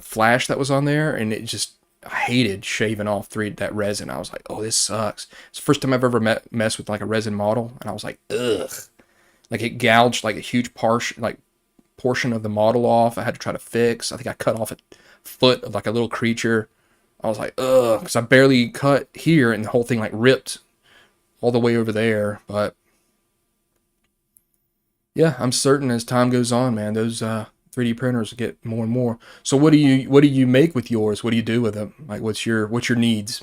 flash that was on there, and I hated shaving off that resin. I was like, oh, this sucks. It's the first time I've ever messed with like a resin model, and I was like, ugh. Like it gouged like a huge portion of the model off. I had to try to fix. I think I cut off a foot of like a little creature. I was like, ugh, because I barely cut here, and the whole thing like ripped all the way over there. But yeah, I'm certain as time goes on, man, those 3D printers get more and more. So what do you make with yours? What do you do with them? Like what's your needs?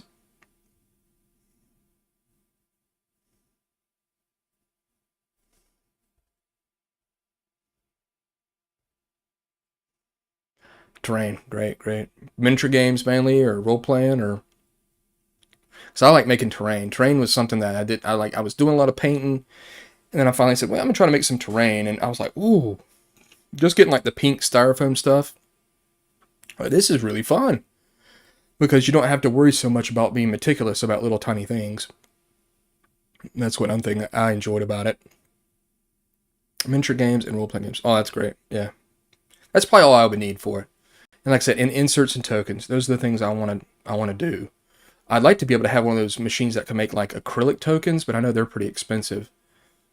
Terrain, great, great. Miniature games mainly, or role playing, or because I like making terrain. Terrain was something that I did. I was doing a lot of painting, and then I finally said, well, I'm gonna try to make some terrain, and I was like, ooh, just getting like the pink styrofoam stuff. Oh, this is really fun because you don't have to worry so much about being meticulous about little tiny things. That's one thing that I enjoyed about it. Miniature games and role playing games. Oh, that's great. Yeah, that's probably all I would need for it. And like I said, in inserts and tokens, those are the things I want to do. I'd like to be able to have one of those machines that can make like acrylic tokens, but I know they're pretty expensive.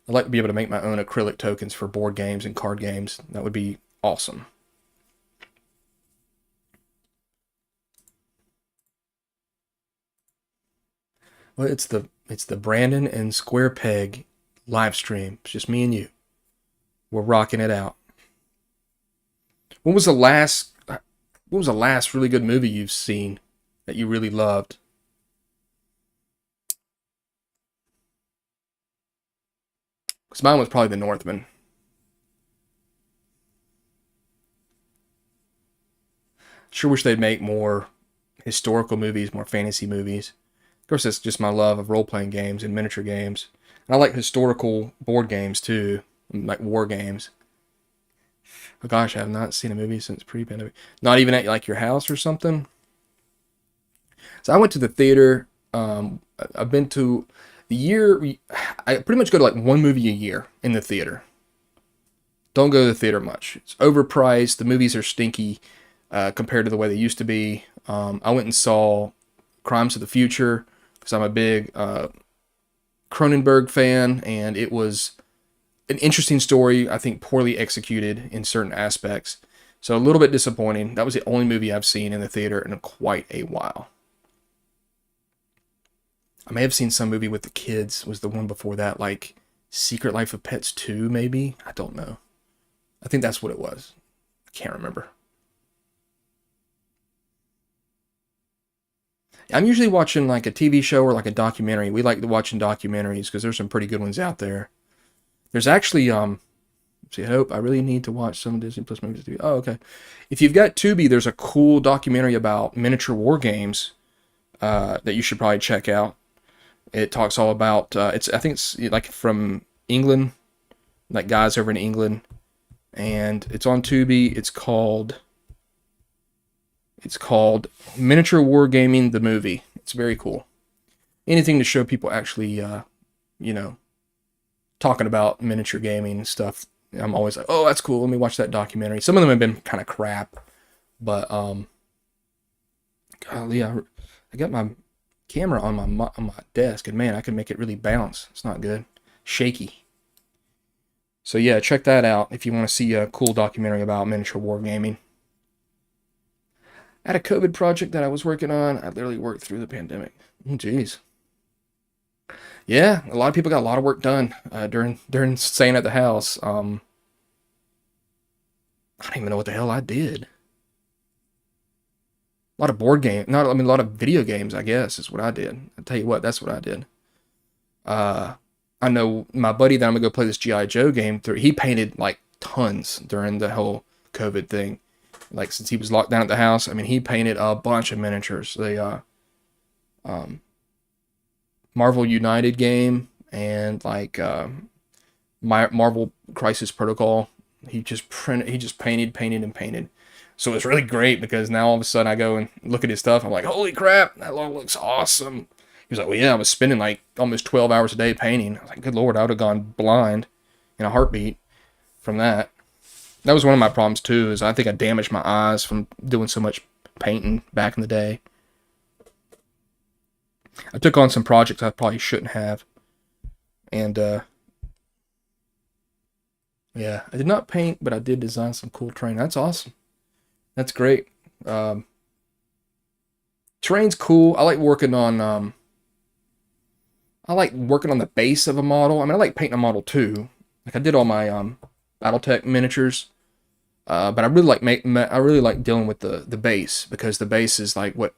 I'd like to be able to make my own acrylic tokens for board games and card games. That would be awesome. Well, it's the Brandon and Square Peg live stream. It's just me and you. We're rocking it out. What was the last really good movie you've seen that you really loved? Because mine was probably The Northman. Sure wish they'd make more historical movies, more fantasy movies. Of course, it's just my love of role-playing games and miniature games. And I like historical board games too, like war games. Oh gosh, I have not seen a movie since pre-pandemic. Not even at like your house or something. So I went to the theater. I've been to the year. I pretty much go to like one movie a year in the theater. Don't go to the theater much. It's overpriced. The movies are stinky compared to the way they used to be. I went and saw Crimes of the Future because I'm a big Cronenberg fan, and it was an interesting story. I think poorly executed in certain aspects. So a little bit disappointing. That was the only movie I've seen in the theater in quite a while. I may have seen some movie with the kids. Was the one before that like Secret Life of Pets 2 maybe? I don't know. I think that's what it was. I can't remember. I'm usually watching like a TV show or like a documentary. We like watching documentaries because there's some pretty good ones out there. There's actually see, I hope I really need to watch some Disney Plus movies. Oh, okay. If you've got Tubi, there's a cool documentary about miniature war games that you should probably check out. It talks all about I think it's like from England, like guys over in England, and it's on Tubi. It's called Miniature Wargaming the Movie. It's very cool. Anything to show people actually, talking about miniature gaming and stuff. I'm always like, oh, that's cool. Let me watch that documentary. Some of them have been kind of crap, but golly, I got my camera on my desk, and man, I can make it really bounce. It's not good, shaky. So yeah, check that out if you want to see a cool documentary about miniature wargaming. I had a COVID project that I was working on. I literally worked through the pandemic. Oh, jeez. Yeah, a lot of people got a lot of work done during staying at the house. I don't even know what the hell I did. A lot of board game, not I mean a lot of video games. I guess is what I did. I tell you what, that's what I did. Uh, I know my buddy that I'm gonna go play this GI Joe game through. He painted like tons during the whole COVID thing. Like since he was locked down at the house, I mean he painted a bunch of miniatures. The um, Marvel United game and like Marvel Crisis Protocol. He just painted and painted. So it's really great because now all of a sudden I go and look at his stuff. I'm like, holy crap, that looks awesome. He was like, well, yeah, I was spending like almost 12 hours a day painting. I was like, good Lord, I would have gone blind in a heartbeat from that. That was one of my problems too, is I think I damaged my eyes from doing so much painting back in the day. I took on some projects I probably shouldn't have. And yeah, I did not paint, but I did design some cool terrain. That's awesome. That's great. Um, Terrain's cool. I like working on the base of a model. I mean, I like painting a model too. Like I did all my BattleTech miniatures. But I really I really like dealing with the base, because the base is like what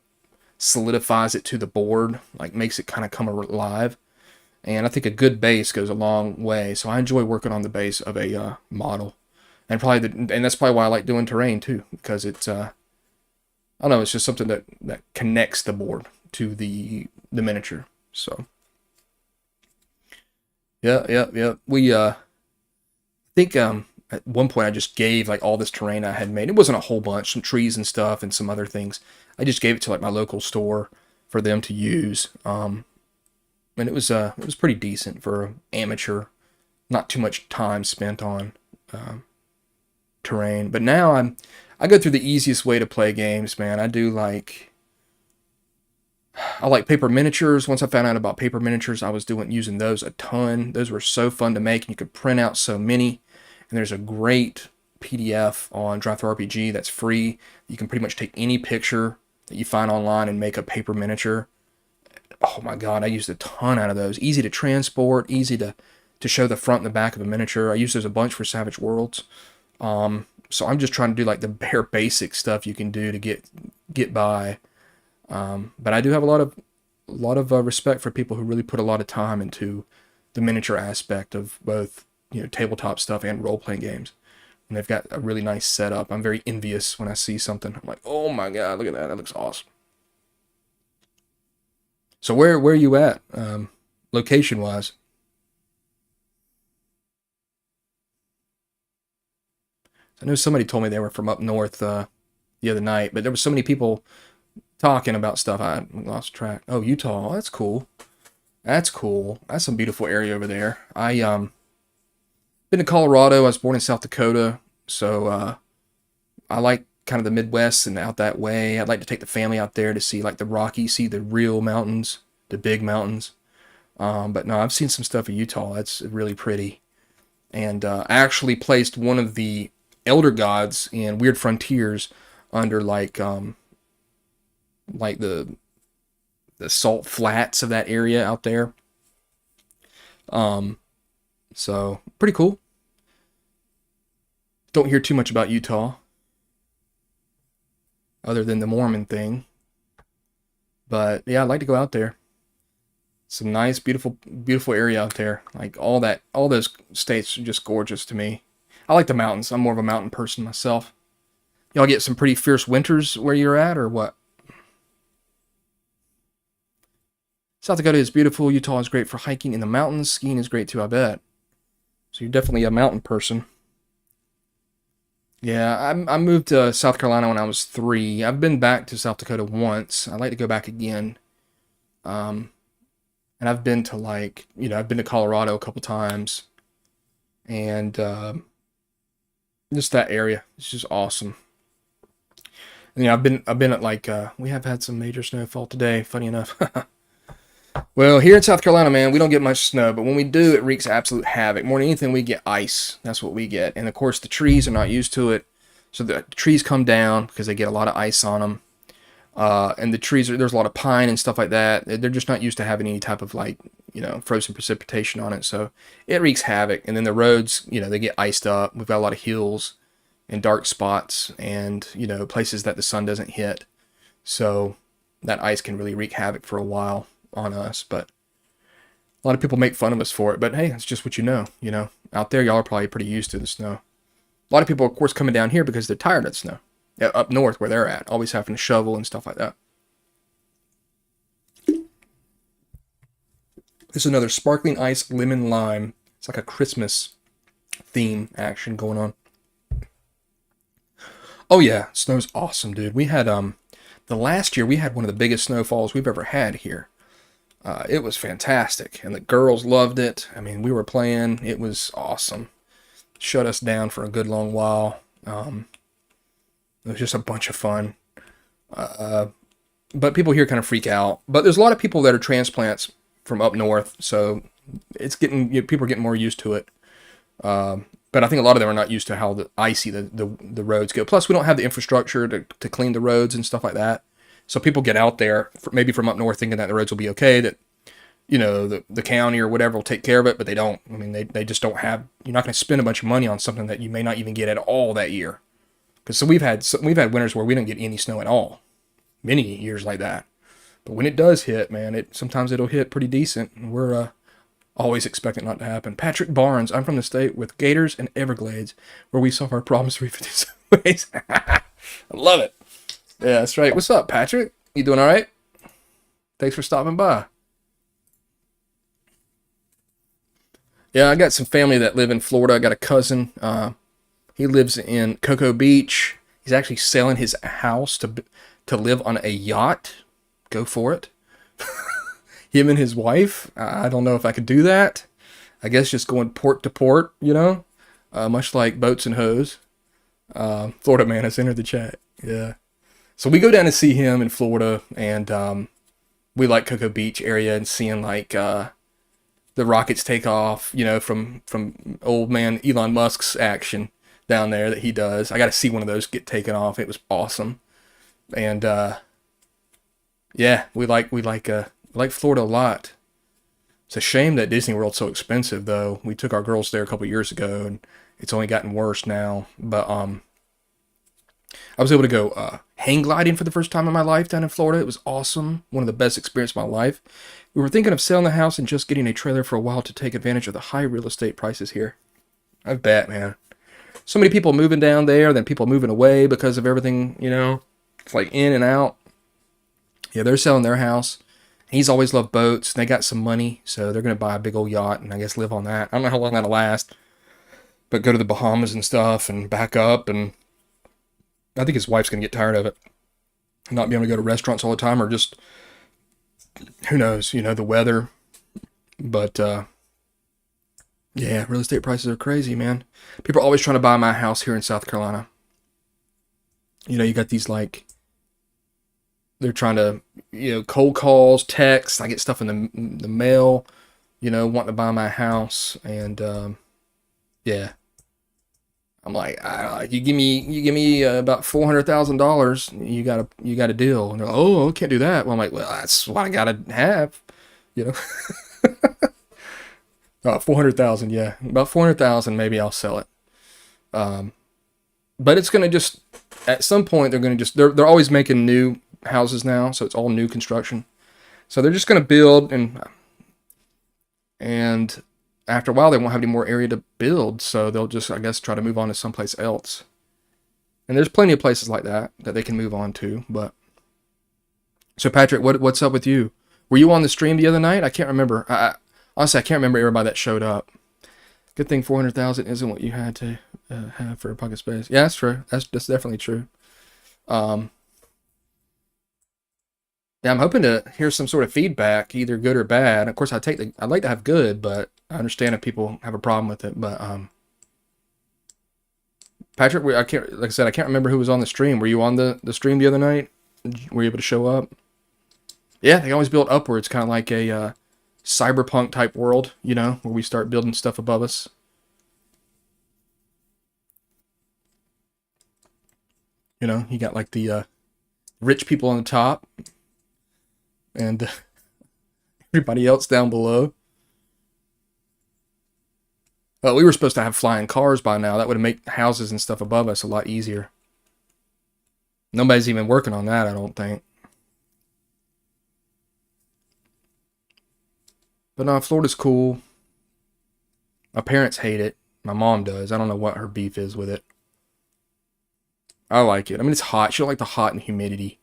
solidifies it to the board, like makes it kind of come alive. And I think a good base goes a long way. So I enjoy working on the base of a model, and and that's probably why I like doing terrain too, because it's I don't know, it's just something that connects the board to the miniature. So yeah. We think at one point I just gave like all this terrain I had made. It wasn't a whole bunch, some trees and stuff and some other things. I just gave it to like my local store for them to use. And it was pretty decent for an amateur. Not too much time spent on terrain. But now I go through the easiest way to play games, man. I like paper miniatures. Once I found out about paper miniatures, I was using those a ton. Those were so fun to make, and you could print out so many. And there's a great PDF on ttrpg that's free. You can pretty much take any picture that you find online and make a paper miniature. Oh my god, I used a ton out of those. Easy to transport, easy to show the front and the back of a miniature. I use those a bunch for Savage Worlds. So I'm just trying to do like the bare basic stuff you can do to get by. But I do have a lot of respect for people who really put a lot of time into the miniature aspect of both, tabletop stuff and role-playing games. And they've got a really nice setup. I'm very envious when I see something. I'm like, oh my god, look at that. That looks awesome. So where are you at, location-wise? I know somebody told me they were from up north the other night, but there were so many people talking about stuff I lost track. Oh, Utah. Oh, that's cool. That's cool. That's some beautiful area over there. I been to Colorado. I was born in South Dakota, so I like kind of the Midwest and out that way. I'd like to take the family out there to see like the Rockies, see the real mountains, the big mountains. But no, I've seen some stuff in Utah. That's really pretty. And I actually placed one of the elder gods in Weird Frontiers under like the salt flats of that area out there. So pretty cool. Don't hear too much about Utah other than the Mormon thing. But yeah, I'd like to go out there. Some nice, beautiful, beautiful area out there. Like all those states are just gorgeous to me. I like the mountains. I'm more of a mountain person myself. Y'all get some pretty fierce winters where you're at, or what? South Dakota is beautiful. Utah is great for hiking in the mountains. Skiing is great too, I bet. So you're definitely a mountain person. Yeah, I moved to South Carolina when I was 3. I've been back to South Dakota once. I'd like to go back again. And I've been to I've been to Colorado a couple times. And Just that area. It's just awesome. And, yeah, I've been at like we have had some major snowfall today, funny enough. Well, here in South Carolina, man, we don't get much snow, but when we do, it wreaks absolute havoc. More than anything, we get ice. That's what we get. And of course, the trees are not used to it. So the trees come down because they get a lot of ice on them. And the trees there's a lot of pine and stuff like that. They're just not used to having any type of like, frozen precipitation on it. So it wreaks havoc. And then the roads, they get iced up. We've got a lot of hills and dark spots and, places that the sun doesn't hit. So that ice can really wreak havoc for a while on us. But a lot of people make fun of us for it. But hey, it's just what you know. Out there, y'all are probably pretty used to the snow. A lot of people, of course, coming down here because they're tired of the snow. Up north where they're at, always having to shovel and stuff like that. This is another sparkling ice lemon lime. It's like a Christmas theme action going on. Oh yeah, snow's awesome, dude. We had the last year we had one of the biggest snowfalls we've ever had here. It was fantastic, and the girls loved it. I mean, we were playing. It was awesome. Shut us down for a good long while. It was just a bunch of fun. But people here kind of freak out. But there's a lot of people that are transplants from up north, so it's people are getting more used to it. But I think a lot of them are not used to how icy the roads go. Plus, we don't have the infrastructure to clean the roads and stuff like that. So people get out there, maybe from up north, thinking that the roads will be okay, that the county or whatever will take care of it, but they don't. I mean, they just don't have. You're not going to spend a bunch of money on something that you may not even get at all that year. Because we've had winters where we didn't get any snow at all, many years like that. But when it does hit, man, sometimes it'll hit pretty decent. And we're always expecting it not to happen. Patrick Barnes, I'm from the state with Gators and Everglades, where we solve our problems 357 ways. I love it. Yeah, that's right. What's up, Patrick? You doing all right? Thanks for stopping by. Yeah, I got some family that live in Florida. I got a cousin. He lives in Cocoa Beach. He's actually selling his house to live on a yacht. Go for it. Him and his wife. I don't know if I could do that. I guess just going port to port, much like boats and hoes. Florida man has entered the chat. Yeah. So we go down to see him in Florida, and we like Cocoa Beach area and seeing like the rockets take off, from old man Elon Musk's action down there that he does. I got to see one of those get taken off. It was awesome. And yeah, we like Florida a lot. It's a shame that Disney World's so expensive, though. We took our girls there a couple years ago, and it's only gotten worse now. But I was able to go hang gliding for the first time in my life down in Florida. It was awesome. One of the best experiences of my life. We were thinking of selling the house and just getting a trailer for a while to take advantage of the high real estate prices here. I bet, man. So many people moving down there, then people moving away because of everything, It's like in and out. Yeah, they're selling their house. He's always loved boats. They got some money, so they're going to buy a big old yacht and I guess live on that. I don't know how long that'll last. But go to the Bahamas and stuff and back up. And I think his wife's going to get tired of it. Not being able to go to restaurants all the time, or just, who knows, the weather. But, yeah, real estate prices are crazy, man. People are always trying to buy my house here in South Carolina. You got these like, they're trying to, cold calls, texts. I get stuff in the mail, wanting to buy my house. And, yeah. I'm like, you give me about $400,000, you got a deal. And they're like, oh, I can't do that. Well, I'm like, well, that's what I gotta have, 400,000, yeah, about 400,000. Maybe I'll sell it. But it's gonna just, at some point, they're always making new houses now, so it's all new construction. So they're just gonna build, and after a while, they won't have any more area to build, so they'll just, I guess, try to move on to someplace else. And there's plenty of places like that they can move on to. But so, Patrick, what's up with you? Were you on the stream the other night? I can't remember. Honestly, I can't remember everybody that showed up. Good thing 400,000 isn't what you had to have for a pocket space. Yeah, that's true. That's definitely true. Yeah, I'm hoping to hear some sort of feedback, either good or bad. Of course, I'd like to have good, but I understand if people have a problem with it. But Patrick, I can't, like I said, I can't remember who was on the stream. Were you on the stream the other night? Were you able to show up? Yeah, they always build upwards, kind of like a cyberpunk type world, you know, where we start building stuff above us. You know, you got like the rich people on the top and everybody else down below. Well, we were supposed to have flying cars by now. That would make houses and stuff above us a lot easier. Nobody's even working on that, I don't think. But no, Florida's cool. My parents hate it. My mom does. I don't know what her beef is with it. I like it. I mean, it's hot. She don't like the hot and humidity,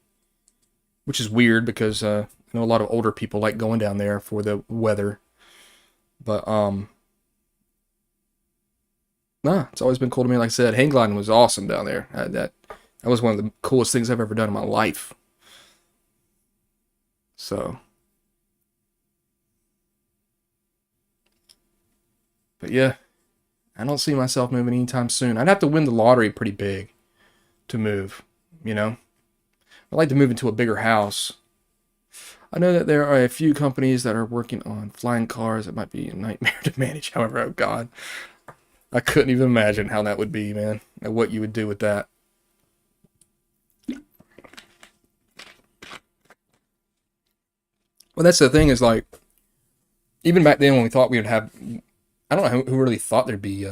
which is weird because I know a lot of older people like going down there for the weather. But nah, it's always been cool to me. Like I said, hang gliding was awesome down there. That was one of the coolest things I've ever done in my life. So, but yeah, I don't see myself moving anytime soon. I'd have to win the lottery pretty big to move, you know? I'd like to move into a bigger house. I know that there are a few companies that are working on flying cars. It might be a nightmare to manage. However, oh God, I couldn't even imagine how that would be, man. And what you would do with that. Well, that's the thing is like, even back then when we thought we would have, I don't know who really thought there'd be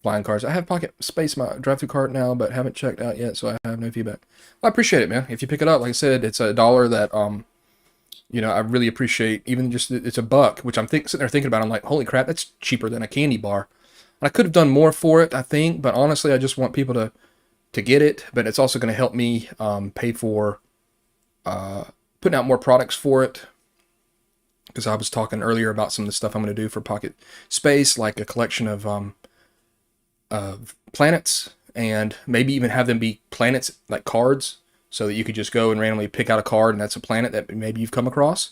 flying cars. I have Pocket Space, my drive-through cart now, but haven't checked out yet, so I have no feedback. Well, I appreciate it, man. If you pick it up, like I said, it's $1 that you know, I really appreciate. Even just it's $1, which I'm sitting there thinking about. I'm like, holy crap, that's cheaper than a candy bar. And I could have done more for it, I think, but honestly, I just want people to get it. But it's also going to help me pay for putting out more products for it. Because I was talking earlier about some of the stuff I'm going to do for Pocket Space, like a collection of planets, and maybe even have them be planets like cards, so that you could just go and randomly pick out a card and that's a planet that maybe you've come across.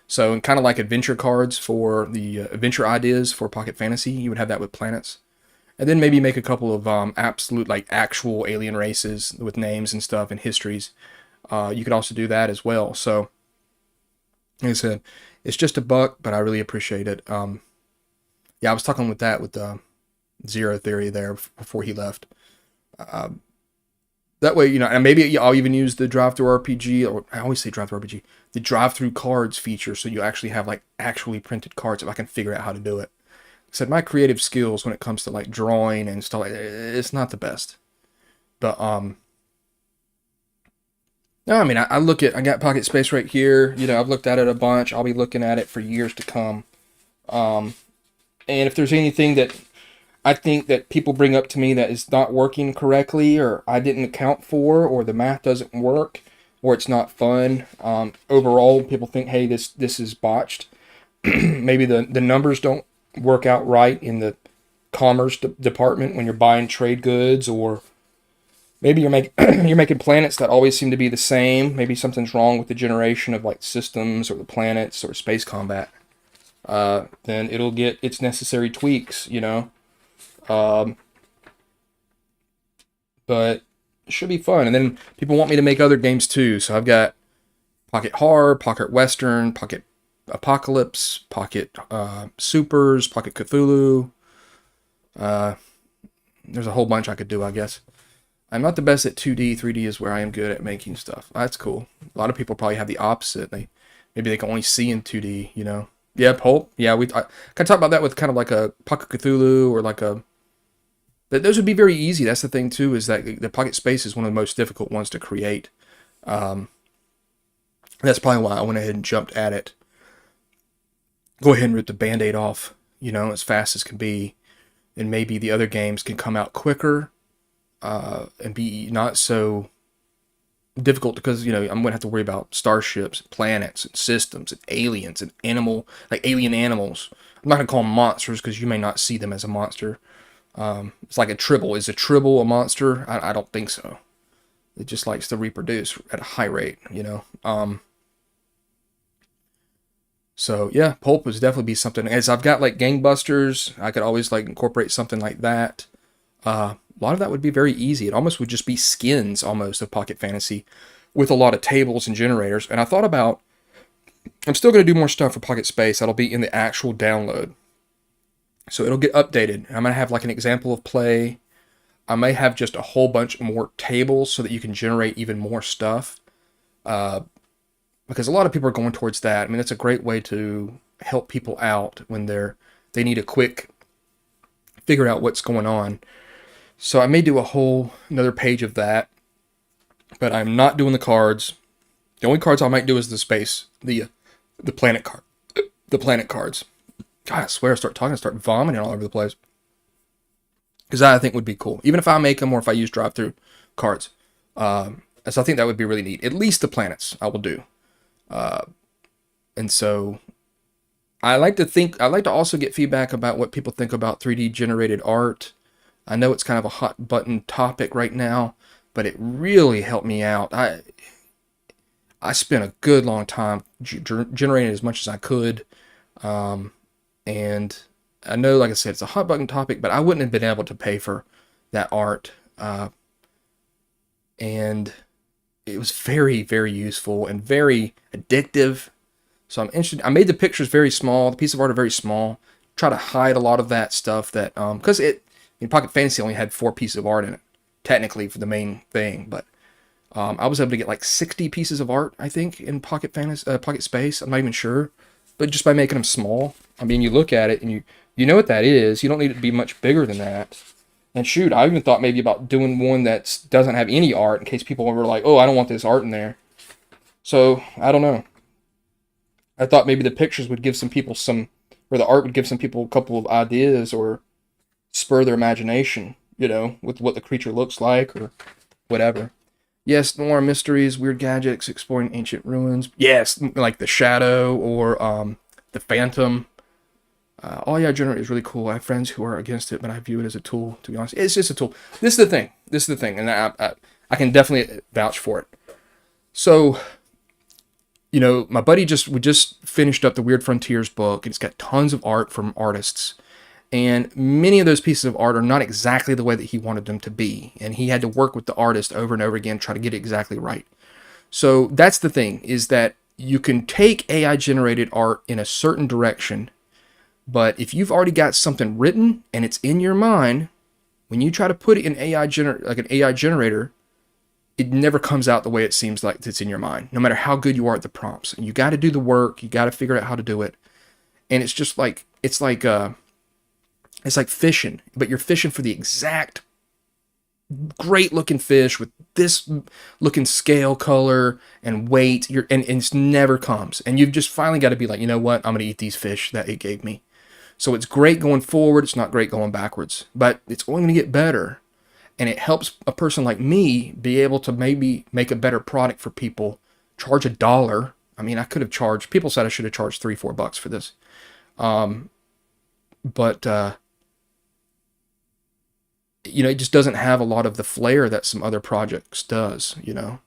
So, and kind of like adventure cards for the adventure ideas for Pocket Fantasy, you would have that with planets. And then maybe make a couple of absolute, like, actual alien races with names and stuff and histories. You could also do that as well. So, like I said, it's just $1, but I really appreciate it. Yeah, I was talking with that with Zero Theory there before he left. That way, you know, and maybe I'll even use the drive-through RPG, or I always say drive-through RPG, the drive-through cards feature, so you actually have like actually printed cards if I can figure out how to do it. I said my creative skills when it comes to like drawing and stuff like that, it's not the best. But no, I mean I got Pocket Space right here. You know, I've looked at it a bunch. I'll be looking at it for years to come. And if there's anything that I think that people bring up to me that is not working correctly, or I didn't account for, or the math doesn't work, or it's not fun. Overall, people think, hey, this is botched. Maybe the numbers don't work out right in the commerce department when you're buying trade goods, or maybe you're making you're making planets that always seem to be the same. Maybe something's wrong with the generation of like systems or the planets or space combat. Then it'll get its necessary tweaks, you know. But it should be fun. And then people want me to make other games too. So I've got Pocket Horror, Pocket Western, Pocket Apocalypse, Pocket Supers, Pocket Cthulhu. There's a whole bunch I could do, I guess. I'm not the best at 2D. 3D is where I am good at making stuff. That's cool. A lot of people probably have the opposite. Maybe they can only see in 2D, you know. Yeah, Pulp. Yeah, I can talk about that with kind of like a Pocket Cthulhu or like a... Those would be very easy. That's the thing, too, is that the Pocket Space is one of the most difficult ones to create. That's probably why I went ahead and jumped at it. Go ahead and rip the Band-Aid off, you know, as fast as can be. And maybe the other games can come out quicker and be not so difficult, because, you know, I'm going to have to worry about starships, and planets, and systems, and aliens, and alien animals. I'm not going to call them monsters, because you may not see them as a monster. It's like a tribble. Is a tribble a monster? I don't think so. It just likes to reproduce at a high rate, you know. So yeah, Pulp would definitely be something. As I've got like Gangbusters, I could always like incorporate something like that. A lot of that would be very easy. It almost would just be skins almost of Pocket Fantasy with a lot of tables and generators. And I thought about, I'm still going to do more stuff for Pocket Space. That'll be in the actual download. So it'll get updated. I'm going to have like an example of play. I may have just a whole bunch more tables so that you can generate even more stuff. Because a lot of people are going towards that. I mean, it's a great way to help people out when they need a quick figure out what's going on. So I may do another page of that, but I'm not doing the cards. The only cards I might do is the planet cards. God, I swear, I start vomiting all over the place. Because that I think would be cool, even if I make them or if I use drive-through cards. So I think that would be really neat. At least the planets I will do. And so I like to also get feedback about what people think about 3D generated art. I know it's kind of a hot button topic right now, but it really helped me out. I spent a good long time generating as much as I could. And I know, like I said, it's a hot button topic, but I wouldn't have been able to pay for that art. And it was very, very useful and very addictive. So I'm interested. I made the pictures very small. The piece of art are very small. Try to hide a lot of that stuff that, because Pocket Fantasy only had 4 pieces of art in it, technically for the main thing. But I was able to get like 60 pieces of art, I think, in Pocket Space. I'm not even sure. But just by making them small, I mean, you look at it and you know what that is. You don't need it to be much bigger than that. And shoot, I even thought maybe about doing one that doesn't have any art in case people were like, oh, I don't want this art in there. So, I don't know. I thought maybe the pictures would give some people or the art would give some people a couple of ideas or spur their imagination, with what the creature looks like or whatever. Yes, noir mysteries, weird gadgets, exploring ancient ruins. Yes, like the Shadow or the Phantom. All yeah, generate is really cool. I have friends who are against it, but I view it as a tool, to be honest. It's just a tool. This is the thing. And I can definitely vouch for it. So, my buddy we just finished up the Weird Frontiers book. It's got tons of art from artists. And many of those pieces of art are not exactly the way that he wanted them to be. And he had to work with the artist over and over again, try to get it exactly right. So that's the thing, is that you can take AI-generated art in a certain direction, but if you've already got something written and it's in your mind, when you try to put it in an AI generator, it never comes out the way it seems like it's in your mind, no matter how good you are at the prompts. And you got to do the work. You got to figure out how to do it. And it's just like, it's like fishing, but you're fishing for the exact great looking fish with this looking scale color and weight. And it never comes. And you've just finally got to be like, you know what? I'm going to eat these fish that it gave me. So it's great going forward. It's not great going backwards, but it's only going to get better. And it helps a person like me be able to maybe make a better product for people, charge $1. I mean, I could have charged, people said I should have charged $3-4 for this. But it just doesn't have a lot of the flair that some other projects does, I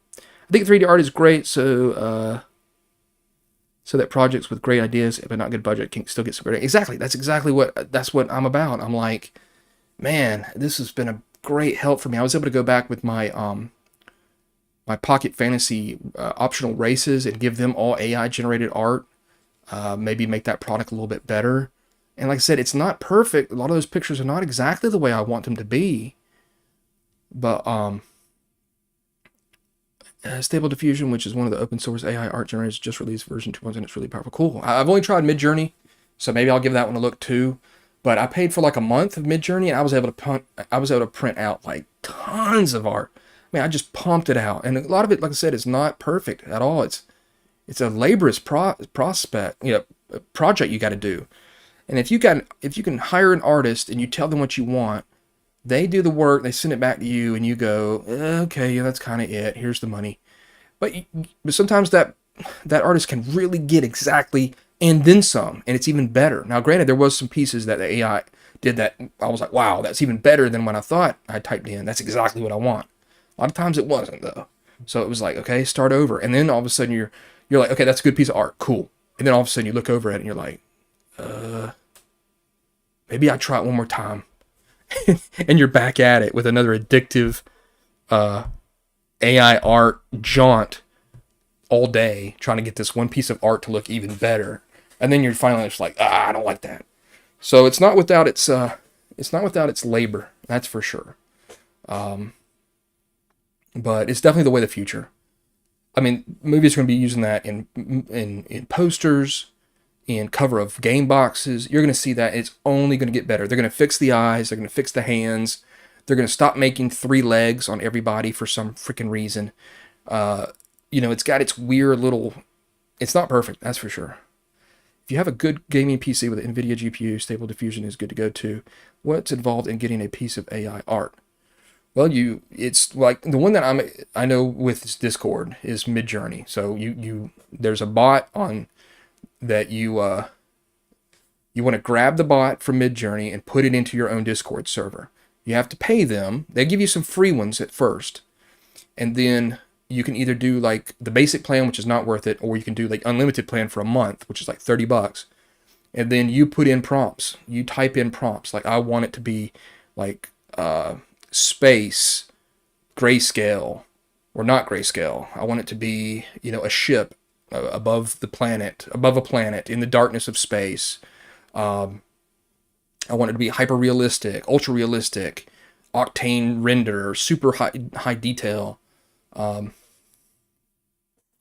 think 3D art is great, so that projects with great ideas but not good budget can still get some great. Exactly, that's what I'm about. I'm like, man, this has been a great help for me. I was able to go back with my my Pocket Fantasy optional races and give them all AI generated art. Maybe make that product a little bit better. And like I said, it's not perfect. A lot of those pictures are not exactly the way I want them to be. But Stable Diffusion, which is one of the open source AI art generators, just released version 2.1, and it's really powerful. Cool. I've only tried Midjourney, so maybe I'll give that one a look too. But I paid for like a month of Midjourney, and I was able to print out like tons of art. I mean, I just pumped it out, and a lot of it, like I said, is not perfect at all. It's a laborious project you got to do. And if you can hire an artist and you tell them what you want, they do the work, they send it back to you, and you go, okay, yeah, that's kind of it. Here's the money. But sometimes that artist can really get exactly and then some, and it's even better. Now, granted, there was some pieces that the AI did that I was like, wow, that's even better than what I thought I typed in. That's exactly what I want. A lot of times it wasn't, though. So it was like, okay, start over. And then all of a sudden you're like, okay, that's a good piece of art. Cool. And then all of a sudden you look over at it and you're like, maybe I try it one more time. and you're back at it with another addictive AI art jaunt all day, trying to get this one piece of art to look even better, and then you're finally just like, I don't like that. So it's not without its labor, that's for sure. But it's definitely the way of the future. I mean, movies are going to be using that in posters, in cover of game boxes. You're going to see that it's only going to get better. They're going to fix the eyes. They're going to fix the hands. They're going to stop making 3 legs on everybody for some freaking reason. It's got its weird little... It's not perfect, that's for sure. If you have a good gaming PC with an NVIDIA GPU, Stable Diffusion is good to go too. What's involved in getting a piece of AI art? Well, it's like the one that I know with Discord is Midjourney. So there's a bot on that you want to grab the bot from Midjourney and put it into your own Discord server. You have to pay them. They give you some free ones at first, and then you can either do like the basic plan, which is not worth it, or you can do like unlimited plan for a month, which is like $30. And then you put in prompts. You type in prompts like, I want it to be like space, grayscale, or not grayscale. I want it to be, a ship above a planet in the darkness of space. I want it to be hyper realistic, ultra realistic, octane render, super high detail.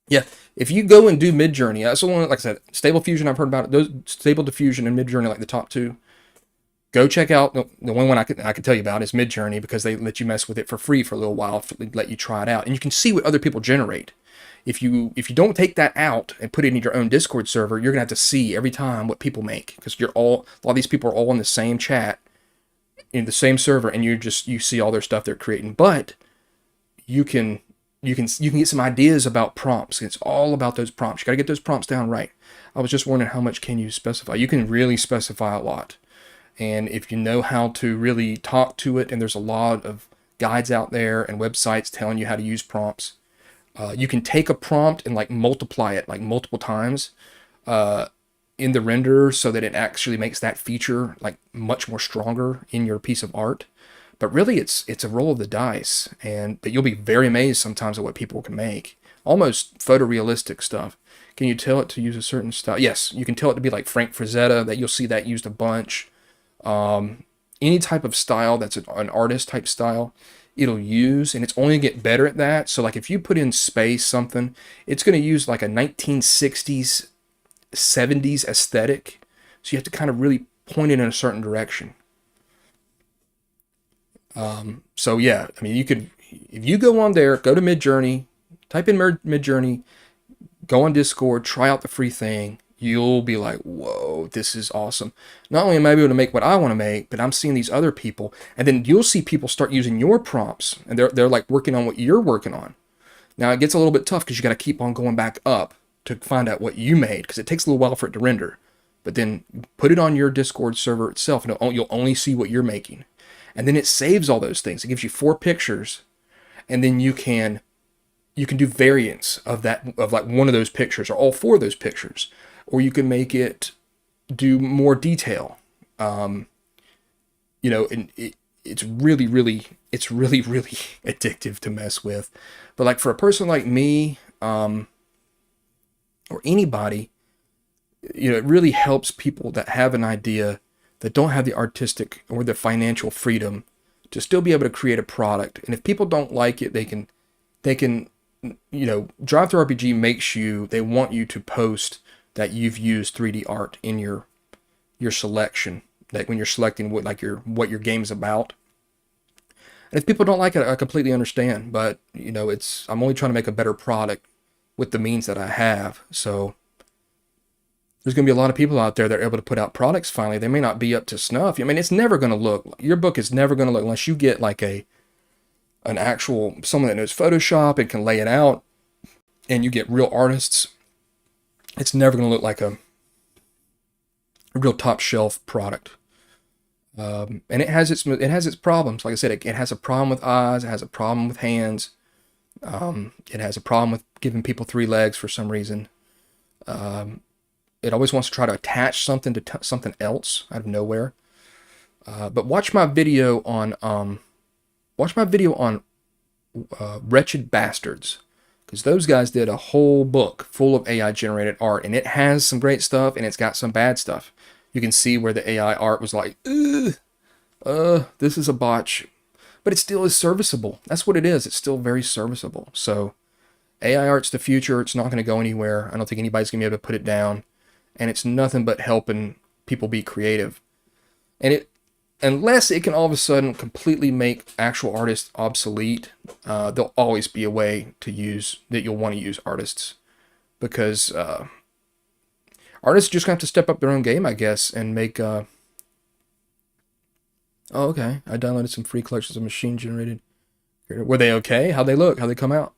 Yeah, if you go and do Midjourney, that's the one, like I said, Stable Diffusion, I've heard about it. Those Stable Diffusion and Midjourney, like the top two. Go check out the only one I can tell you about is Midjourney, because they let you mess with it for free for a little while, let you try it out, and you can see what other people generate. If you don't take that out and put it in your own Discord server, you're gonna have to see every time what people make, because a lot of these people are all in the same chat, in the same server, and you see all their stuff they're creating. But you can get some ideas about prompts. It's all about those prompts. You got to get those prompts down right. I was just wondering, how much can you specify? You can really specify a lot. And if you know how to really talk to it, and there's a lot of guides out there and websites telling you how to use prompts, you can take a prompt and like multiply it like multiple times in the renderer, so that it actually makes that feature like much more stronger in your piece of art. But really, it's a roll of the dice, but you'll be very amazed sometimes at what people can make. Almost photorealistic stuff. Can you tell it to use a certain style? Yes, you can tell it to be like Frank Frazetta. That you'll see that used a bunch. Any type of style that's an artist type style, it'll use, and it's only going to get better at that. So like if you put in space something, it's going to use like a 1960s, 70s aesthetic. So you have to kind of really point it in a certain direction. So yeah, I mean, if you go on there, go to Midjourney, type in Midjourney, go on Discord, try out the free thing, you'll be like, whoa, this is awesome. Not only am I able to make what I want to make, but I'm seeing these other people, and then you'll see people start using your prompts, and they're like working on what you're working on. Now it gets a little bit tough, because you got to keep on going back up to find out what you made, because it takes a little while for it to render. But then put it on your Discord server itself, and you'll only see what you're making. And then it saves all those things. It gives you 4 pictures, and then you can do variants of that, of like one of those pictures or all 4 of those pictures, or you can make it do more detail. And it's really, really addictive to mess with. But like for a person like me, or anybody, it really helps people that have an idea, that don't have the artistic or the financial freedom to still be able to create a product. And if people don't like it, they can DriveThruRPG they want you to post that you've used 3D art in your selection, like when you're selecting what your game's about. And if people don't like it, I completely understand, but I'm only trying to make a better product with the means that I have. So there's going to be a lot of people out there that are able to put out products finally. They may not be up to snuff. I mean, it's never going to look, your book is never going to look, unless you get like an actual, someone that knows Photoshop and can lay it out, and you get real artists, it's never going to look like a real top shelf product. And it has its problems. Like I said, it has a problem with eyes. It has a problem with hands. It has a problem with giving people 3 legs for some reason. It always wants to try to attach something to something else out of nowhere. But watch my video on Wretched Bastards, because those guys did a whole book full of AI generated art, and it has some great stuff and it's got some bad stuff. You can see where the AI art was like, ugh, this is a botch, but it still is serviceable. That's what it is. It's still very serviceable. So AI art's the future. It's not going to go anywhere. I don't think anybody's going to be able to put it down, and it's nothing but helping people be creative. And it, unless it can all of a sudden completely make actual artists obsolete, there'll always be a way to use that you'll want to use artists, because artists just gonna have to step up their own game, I guess, and make. Oh, okay. I downloaded some free collections of machine generated. Were they okay? How'd they look? How'd they come out?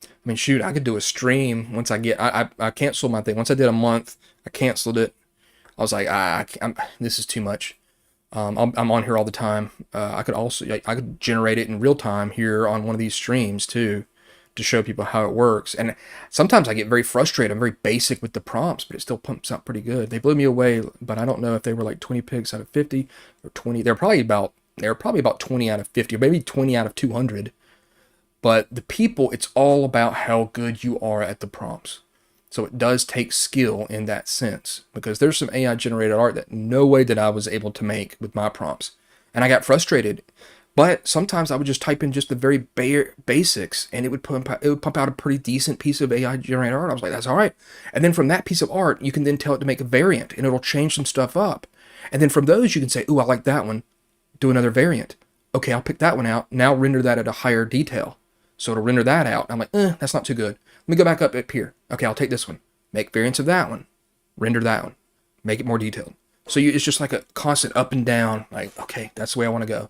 I mean, shoot, I could do a stream once I get. I canceled my thing once I did a month. I canceled it. I was like, this is too much. I'm on here all the time. I could also I could generate it in real time here on one of these streams too, to show people how it works. And sometimes I get very frustrated. I'm very basic with the prompts, but it still pumps out pretty good. They blew me away, but I don't know if they were like 20 pigs out of 50 or 20. They're probably about 20 out of 50, or maybe 20 out of 200. But the people, it's all about how good you are at the prompts. So it does take skill in that sense, because there's some AI generated art that no way that I was able to make with my prompts. And I got frustrated. But sometimes I would just type in just the very basics, and it would pump out a pretty decent piece of AI generated art. I was like, that's all right. And then from that piece of art, you can then tell it to make a variant, and it'll change some stuff up. And then from those, you can say, ooh, I like that one. Do another variant. Okay, I'll pick that one out. Now render that at a higher detail. So it'll render that out. I'm like, that's not too good. Let me go back up here. Okay, I'll take this one. Make variants of that one. Render that one. Make it more detailed. So it's just like a constant up and down. Like, okay, that's the way I want to go.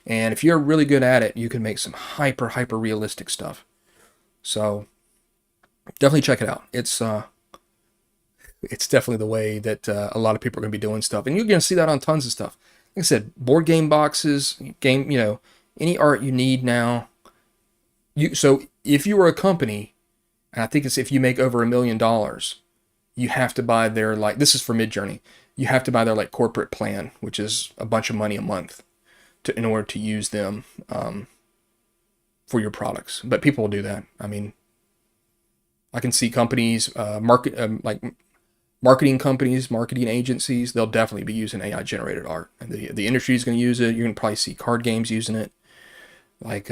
And if you're really good at it, you can make some hyper realistic stuff. So definitely check it out. It's definitely the way that a lot of people are going to be doing stuff, and you're going to see that on tons of stuff. Like I said, board game boxes, any art you need now. So if you were a company, and I think it's if you make over $1 million, you have to buy their, like, this is for Midjourney, you have to buy their like corporate plan, which is a bunch of money a month in order to use them for your products. But people will do that. I mean, I can see companies, marketing companies, marketing agencies, they'll definitely be using AI generated art. And the industry is going to use it. You're going to probably see card games using it. Like,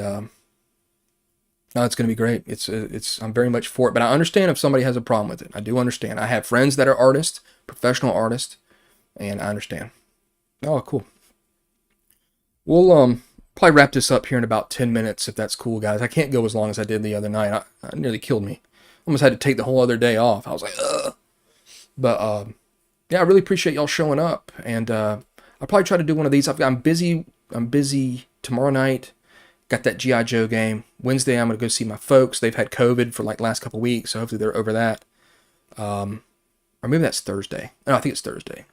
no, it's going to be great. I'm very much for it, but I understand if somebody has a problem with it. I do understand. I have friends that are artists, professional artists, and I understand. Oh, cool. We'll probably wrap this up here in about 10 minutes, if that's cool, guys. I can't go as long as I did the other night. I nearly killed me. Almost had to take the whole other day off. I was like, ugh. But yeah, I really appreciate y'all showing up, and I'll probably try to do one of these. I'm busy. I'm busy tomorrow night. Got that G.I. Joe game. Wednesday, I'm going to go see my folks. They've had COVID for like last couple weeks, so hopefully they're over that. Or maybe that's Thursday. No, I think it's Thursday.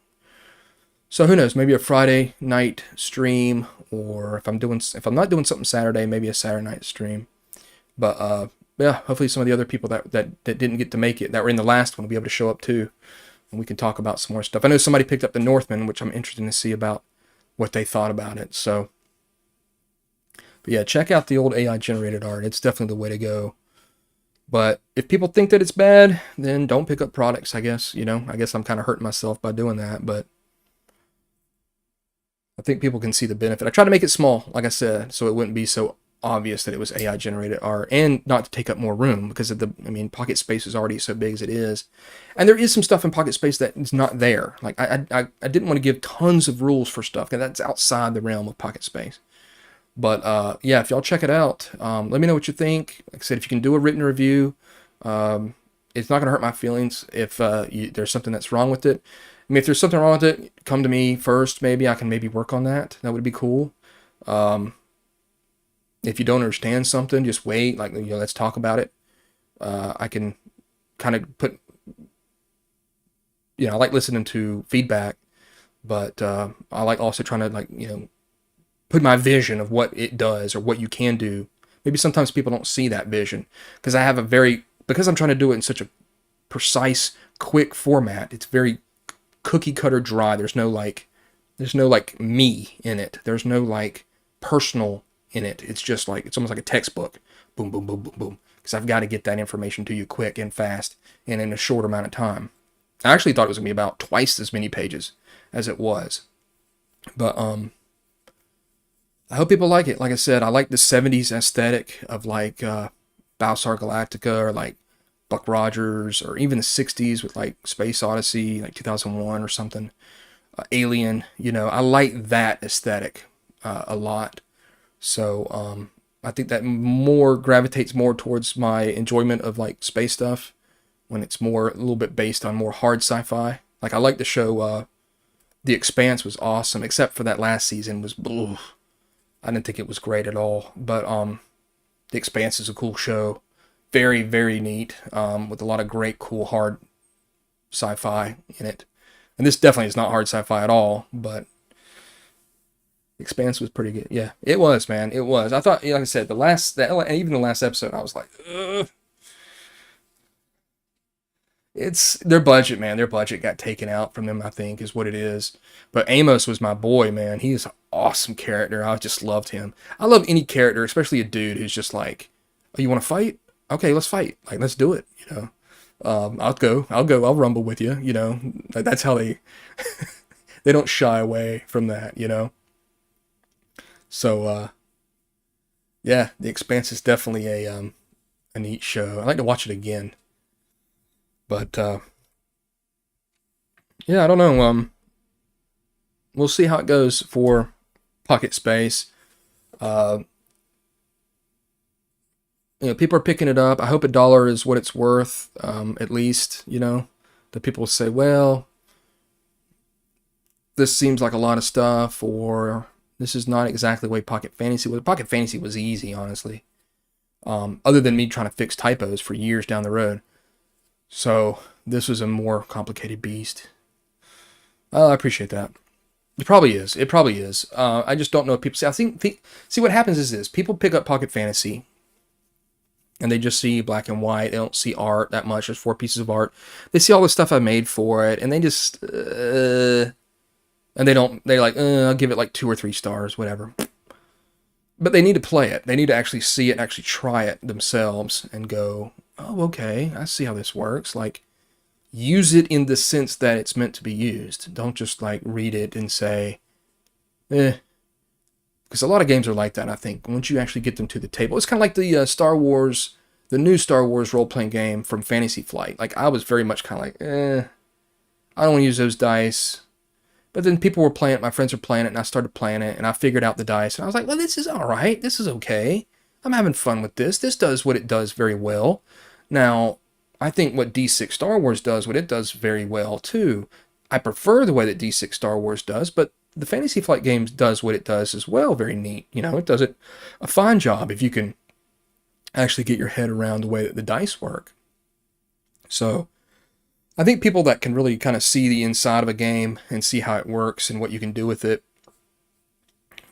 So who knows? Maybe a Friday night stream, or if I'm not doing something Saturday, maybe a Saturday night stream. But yeah, hopefully some of the other people that didn't get to make it, that were in the last one, will be able to show up too, and we can talk about some more stuff. I know somebody picked up the Northman, which I'm interested to see about what they thought about it. So. But yeah, check out the old AI generated art. It's definitely the way to go. But if people think that it's bad, then don't pick up products, I guess. I guess I'm kind of hurting myself by doing that. But I think people can see the benefit. I try to make it small, like I said, so it wouldn't be so obvious that it was AI generated art, and not to take up more room, because Pocket Space is already so big as it is. And there is some stuff in Pocket Space that is not there. Like I didn't want to give tons of rules for stuff, because that's outside the realm of Pocket Space. But yeah, if y'all check it out, let me know what you think. Like I said, if you can do a written review, it's not going to hurt my feelings if there's something that's wrong with it. I mean, if there's something wrong with it, come to me first. Maybe I can work on that. That would be cool. If you don't understand something, just wait. Like, let's talk about it. I can kind of put, I like listening to feedback, but I like also trying to put my vision of what it does or what you can do Maybe sometimes people don't see that vision because because I'm trying to do it in such a precise, quick format. It's very cookie cutter dry. There's no like me in it. There's no like personal in it. It's just like, it's almost like a textbook. Boom, boom, boom, boom, boom. Because I've got to get that information to you quick and fast and in a short amount of time. I actually thought it was going to be about twice as many pages as it was. But I hope people like it. Like I said, I like the 70s aesthetic of like Battlestar Galactica or like Buck Rogers, or even the 60s with like Space Odyssey, like 2001 or something. Alien, I like that aesthetic a lot. So I think that more gravitates more towards my enjoyment of like space stuff when it's more a little bit based on more hard sci-fi. Like I like the show The Expanse was awesome, except for that last season was ugh, I didn't think it was great at all. But The Expanse is a cool show. Very, very neat, with a lot of great, cool, hard sci-fi in it. And this definitely is not hard sci-fi at all, but The Expanse was pretty good. Yeah, it was, man. It was. I thought, like I said, even the last episode, I was like, ugh. It's their budget, man. Their budget got taken out from them, I think, is what it is. But Amos was my boy, man. He's an awesome character. I just loved him. I love any character, especially a dude who's just like, oh, you want to fight? Okay, let's fight. Like, let's do it, I'll rumble with you, Like, that's how they they don't shy away from that. So yeah, The Expanse is definitely a neat show. I like to watch it again. But yeah, I don't know. We'll see how it goes for Pocket Space. Uh, people are picking it up. I hope $1 is what it's worth, at least. The people say, well, this seems like a lot of stuff, or this is not exactly the way Pocket Fantasy was. Pocket Fantasy was easy, honestly. Other than me trying to fix typos for years down the road. So this was a more complicated beast. I appreciate that. It probably is. It probably is. I just don't know if people see. See what happens is this: people pick up Pocket Fantasy, and they just see black and white. They don't see art that much. There's 4 pieces of art. They see all the stuff I made for it, and they just and they don't. They're like, I'll give it like 2 or 3 stars, whatever. But they need to play it. They need to actually see it, and actually try it themselves, and go, oh, okay, I see how this works. Like, use it in the sense that it's meant to be used. Don't just like read it and say, Because a lot of games are like that, I think. Once you actually get them to the table, it's kind of like the Star Wars, the new Star Wars role-playing game from Fantasy Flight. Like, I was very much kind of like, I don't want to use those dice. But then people were playing it, my friends were playing it, and I started playing it, and I figured out the dice, and I was like, well, this is all right. This is okay. I'm having fun with this. This does what it does very well. Now, I think what D6 Star Wars does, what it does very well, too. I prefer the way that D6 Star Wars does, but the Fantasy Flight games does what it does as well. Very neat. It does it a fine job if you can actually get your head around the way that the dice work. So, I think people that can really kind of see the inside of a game and see how it works and what you can do with it.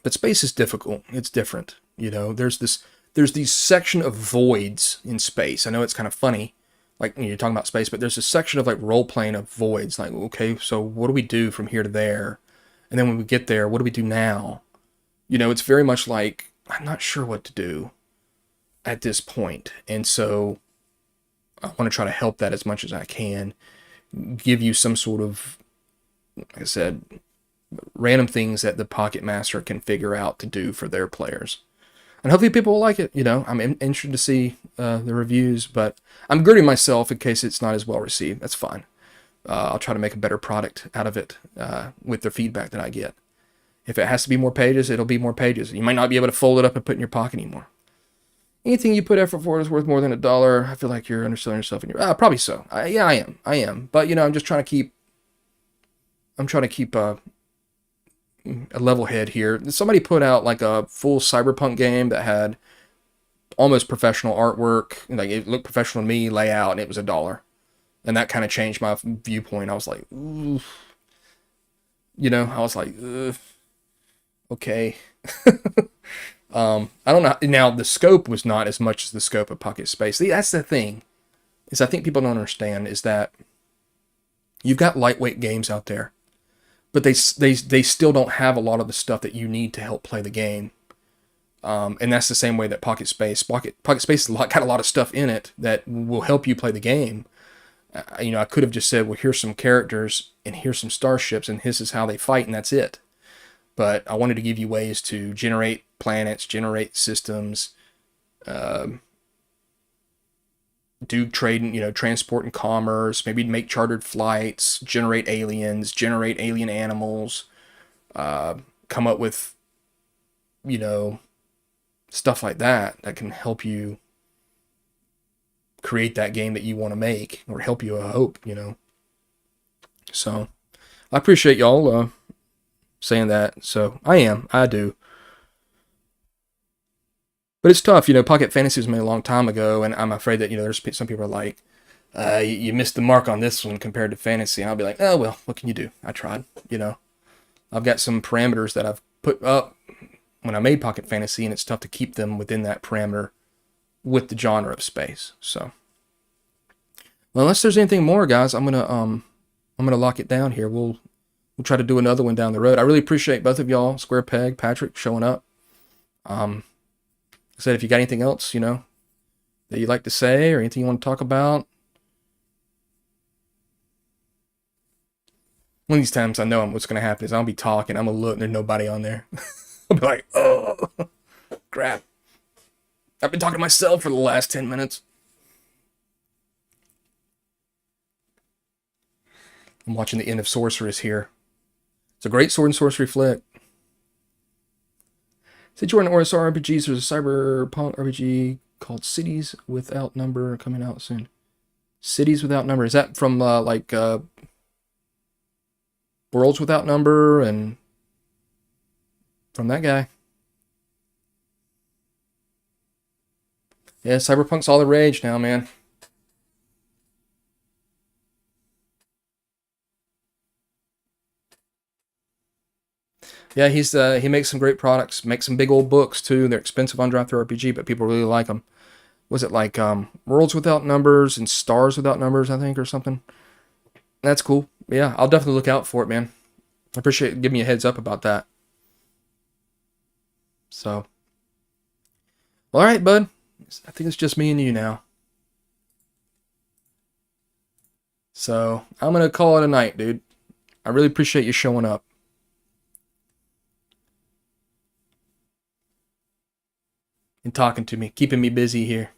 But space is difficult. It's different. There's these section of voids in space. I know it's kind of funny, like you're talking about space, but there's a section of like role playing of voids. Like, okay, so what do we do from here to there? And then when we get there, what do we do now? It's very much like, I'm not sure what to do at this point. And so I want to try to help that as much as I can. Give you some sort of, like I said, random things that the Pocket Master can figure out to do for their players. And hopefully people will like it. I'm interested to see the reviews, but I'm girding myself in case it's not as well received. That's fine. I'll try to make a better product out of it with the feedback that I get. If it has to be more pages, it'll be more pages. You might not be able to fold it up and put it in your pocket anymore. Anything you put effort for is worth more than $1. I feel like you're underselling yourself. Probably so. Yeah, I am. But I'm just trying to keep. I'm trying to keep a level head here. Somebody put out like a full cyberpunk game that had almost professional artwork. Like, it looked professional to me, layout, and it was $1. And that kind of changed my viewpoint. I was like, ooh. I was like, ugh. Okay. I don't know. Now the scope was not as much as the scope of Pocket Space. See, that's the thing, is I think people don't understand is that you've got lightweight games out there, but they still don't have a lot of the stuff that you need to help play the game. And that's the same way that Pocket Space got a lot of stuff in it that will help you play the game. I could have just said, well, here's some characters and here's some starships and this is how they fight and that's it. But I wanted to give you ways to generate planets, generate systems, do trade and, transport and commerce, maybe make chartered flights, generate aliens, generate alien animals, come up with, stuff like that can help you create that game that you want to make, or help you, I hope, So I appreciate y'all saying that. So I do. But it's tough, Pocket Fantasy was made a long time ago, and I'm afraid that, there's some people are like, you missed the mark on this one compared to Fantasy. And I'll be like, oh, well, what can you do? I tried, I've got some parameters that I've put up when I made Pocket Fantasy, and it's tough to keep them within that parameter with the genre of space. So, well, unless there's anything more, guys, I'm gonna lock it down here. We'll try to do another one down the road. I really appreciate both of y'all, Square Peg, Patrick, showing up. I said, if you got anything else, that you'd like to say, or anything you want to talk about, one of these times I know what's going to happen is I'll be talking, I'm going to look, and there's nobody on there. I'll be like, oh, crap. I've been talking to myself for the last 10 minutes. I'm watching the end of Sorceress here. It's a great sword and sorcery flick. Since you're in OSR RPGs, there's a cyberpunk RPG called Cities Without Number coming out soon. Cities Without Number. Is that from Worlds Without Number and from that guy? Yeah, cyberpunk's all the rage now, man. Yeah, he makes some great products. Makes some big old books too. They're expensive on Drive Thru RPG, but people really like them. Was it like Worlds Without Numbers and Stars Without Numbers, I think, or something? That's cool. Yeah, I'll definitely look out for it, man. I appreciate it. Give me a heads up about that. So, all right, bud. I think it's just me and you now. So I'm gonna call it a night, dude. I really appreciate you showing up and talking to me, keeping me busy here.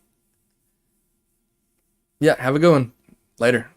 Yeah, have a good one. Later.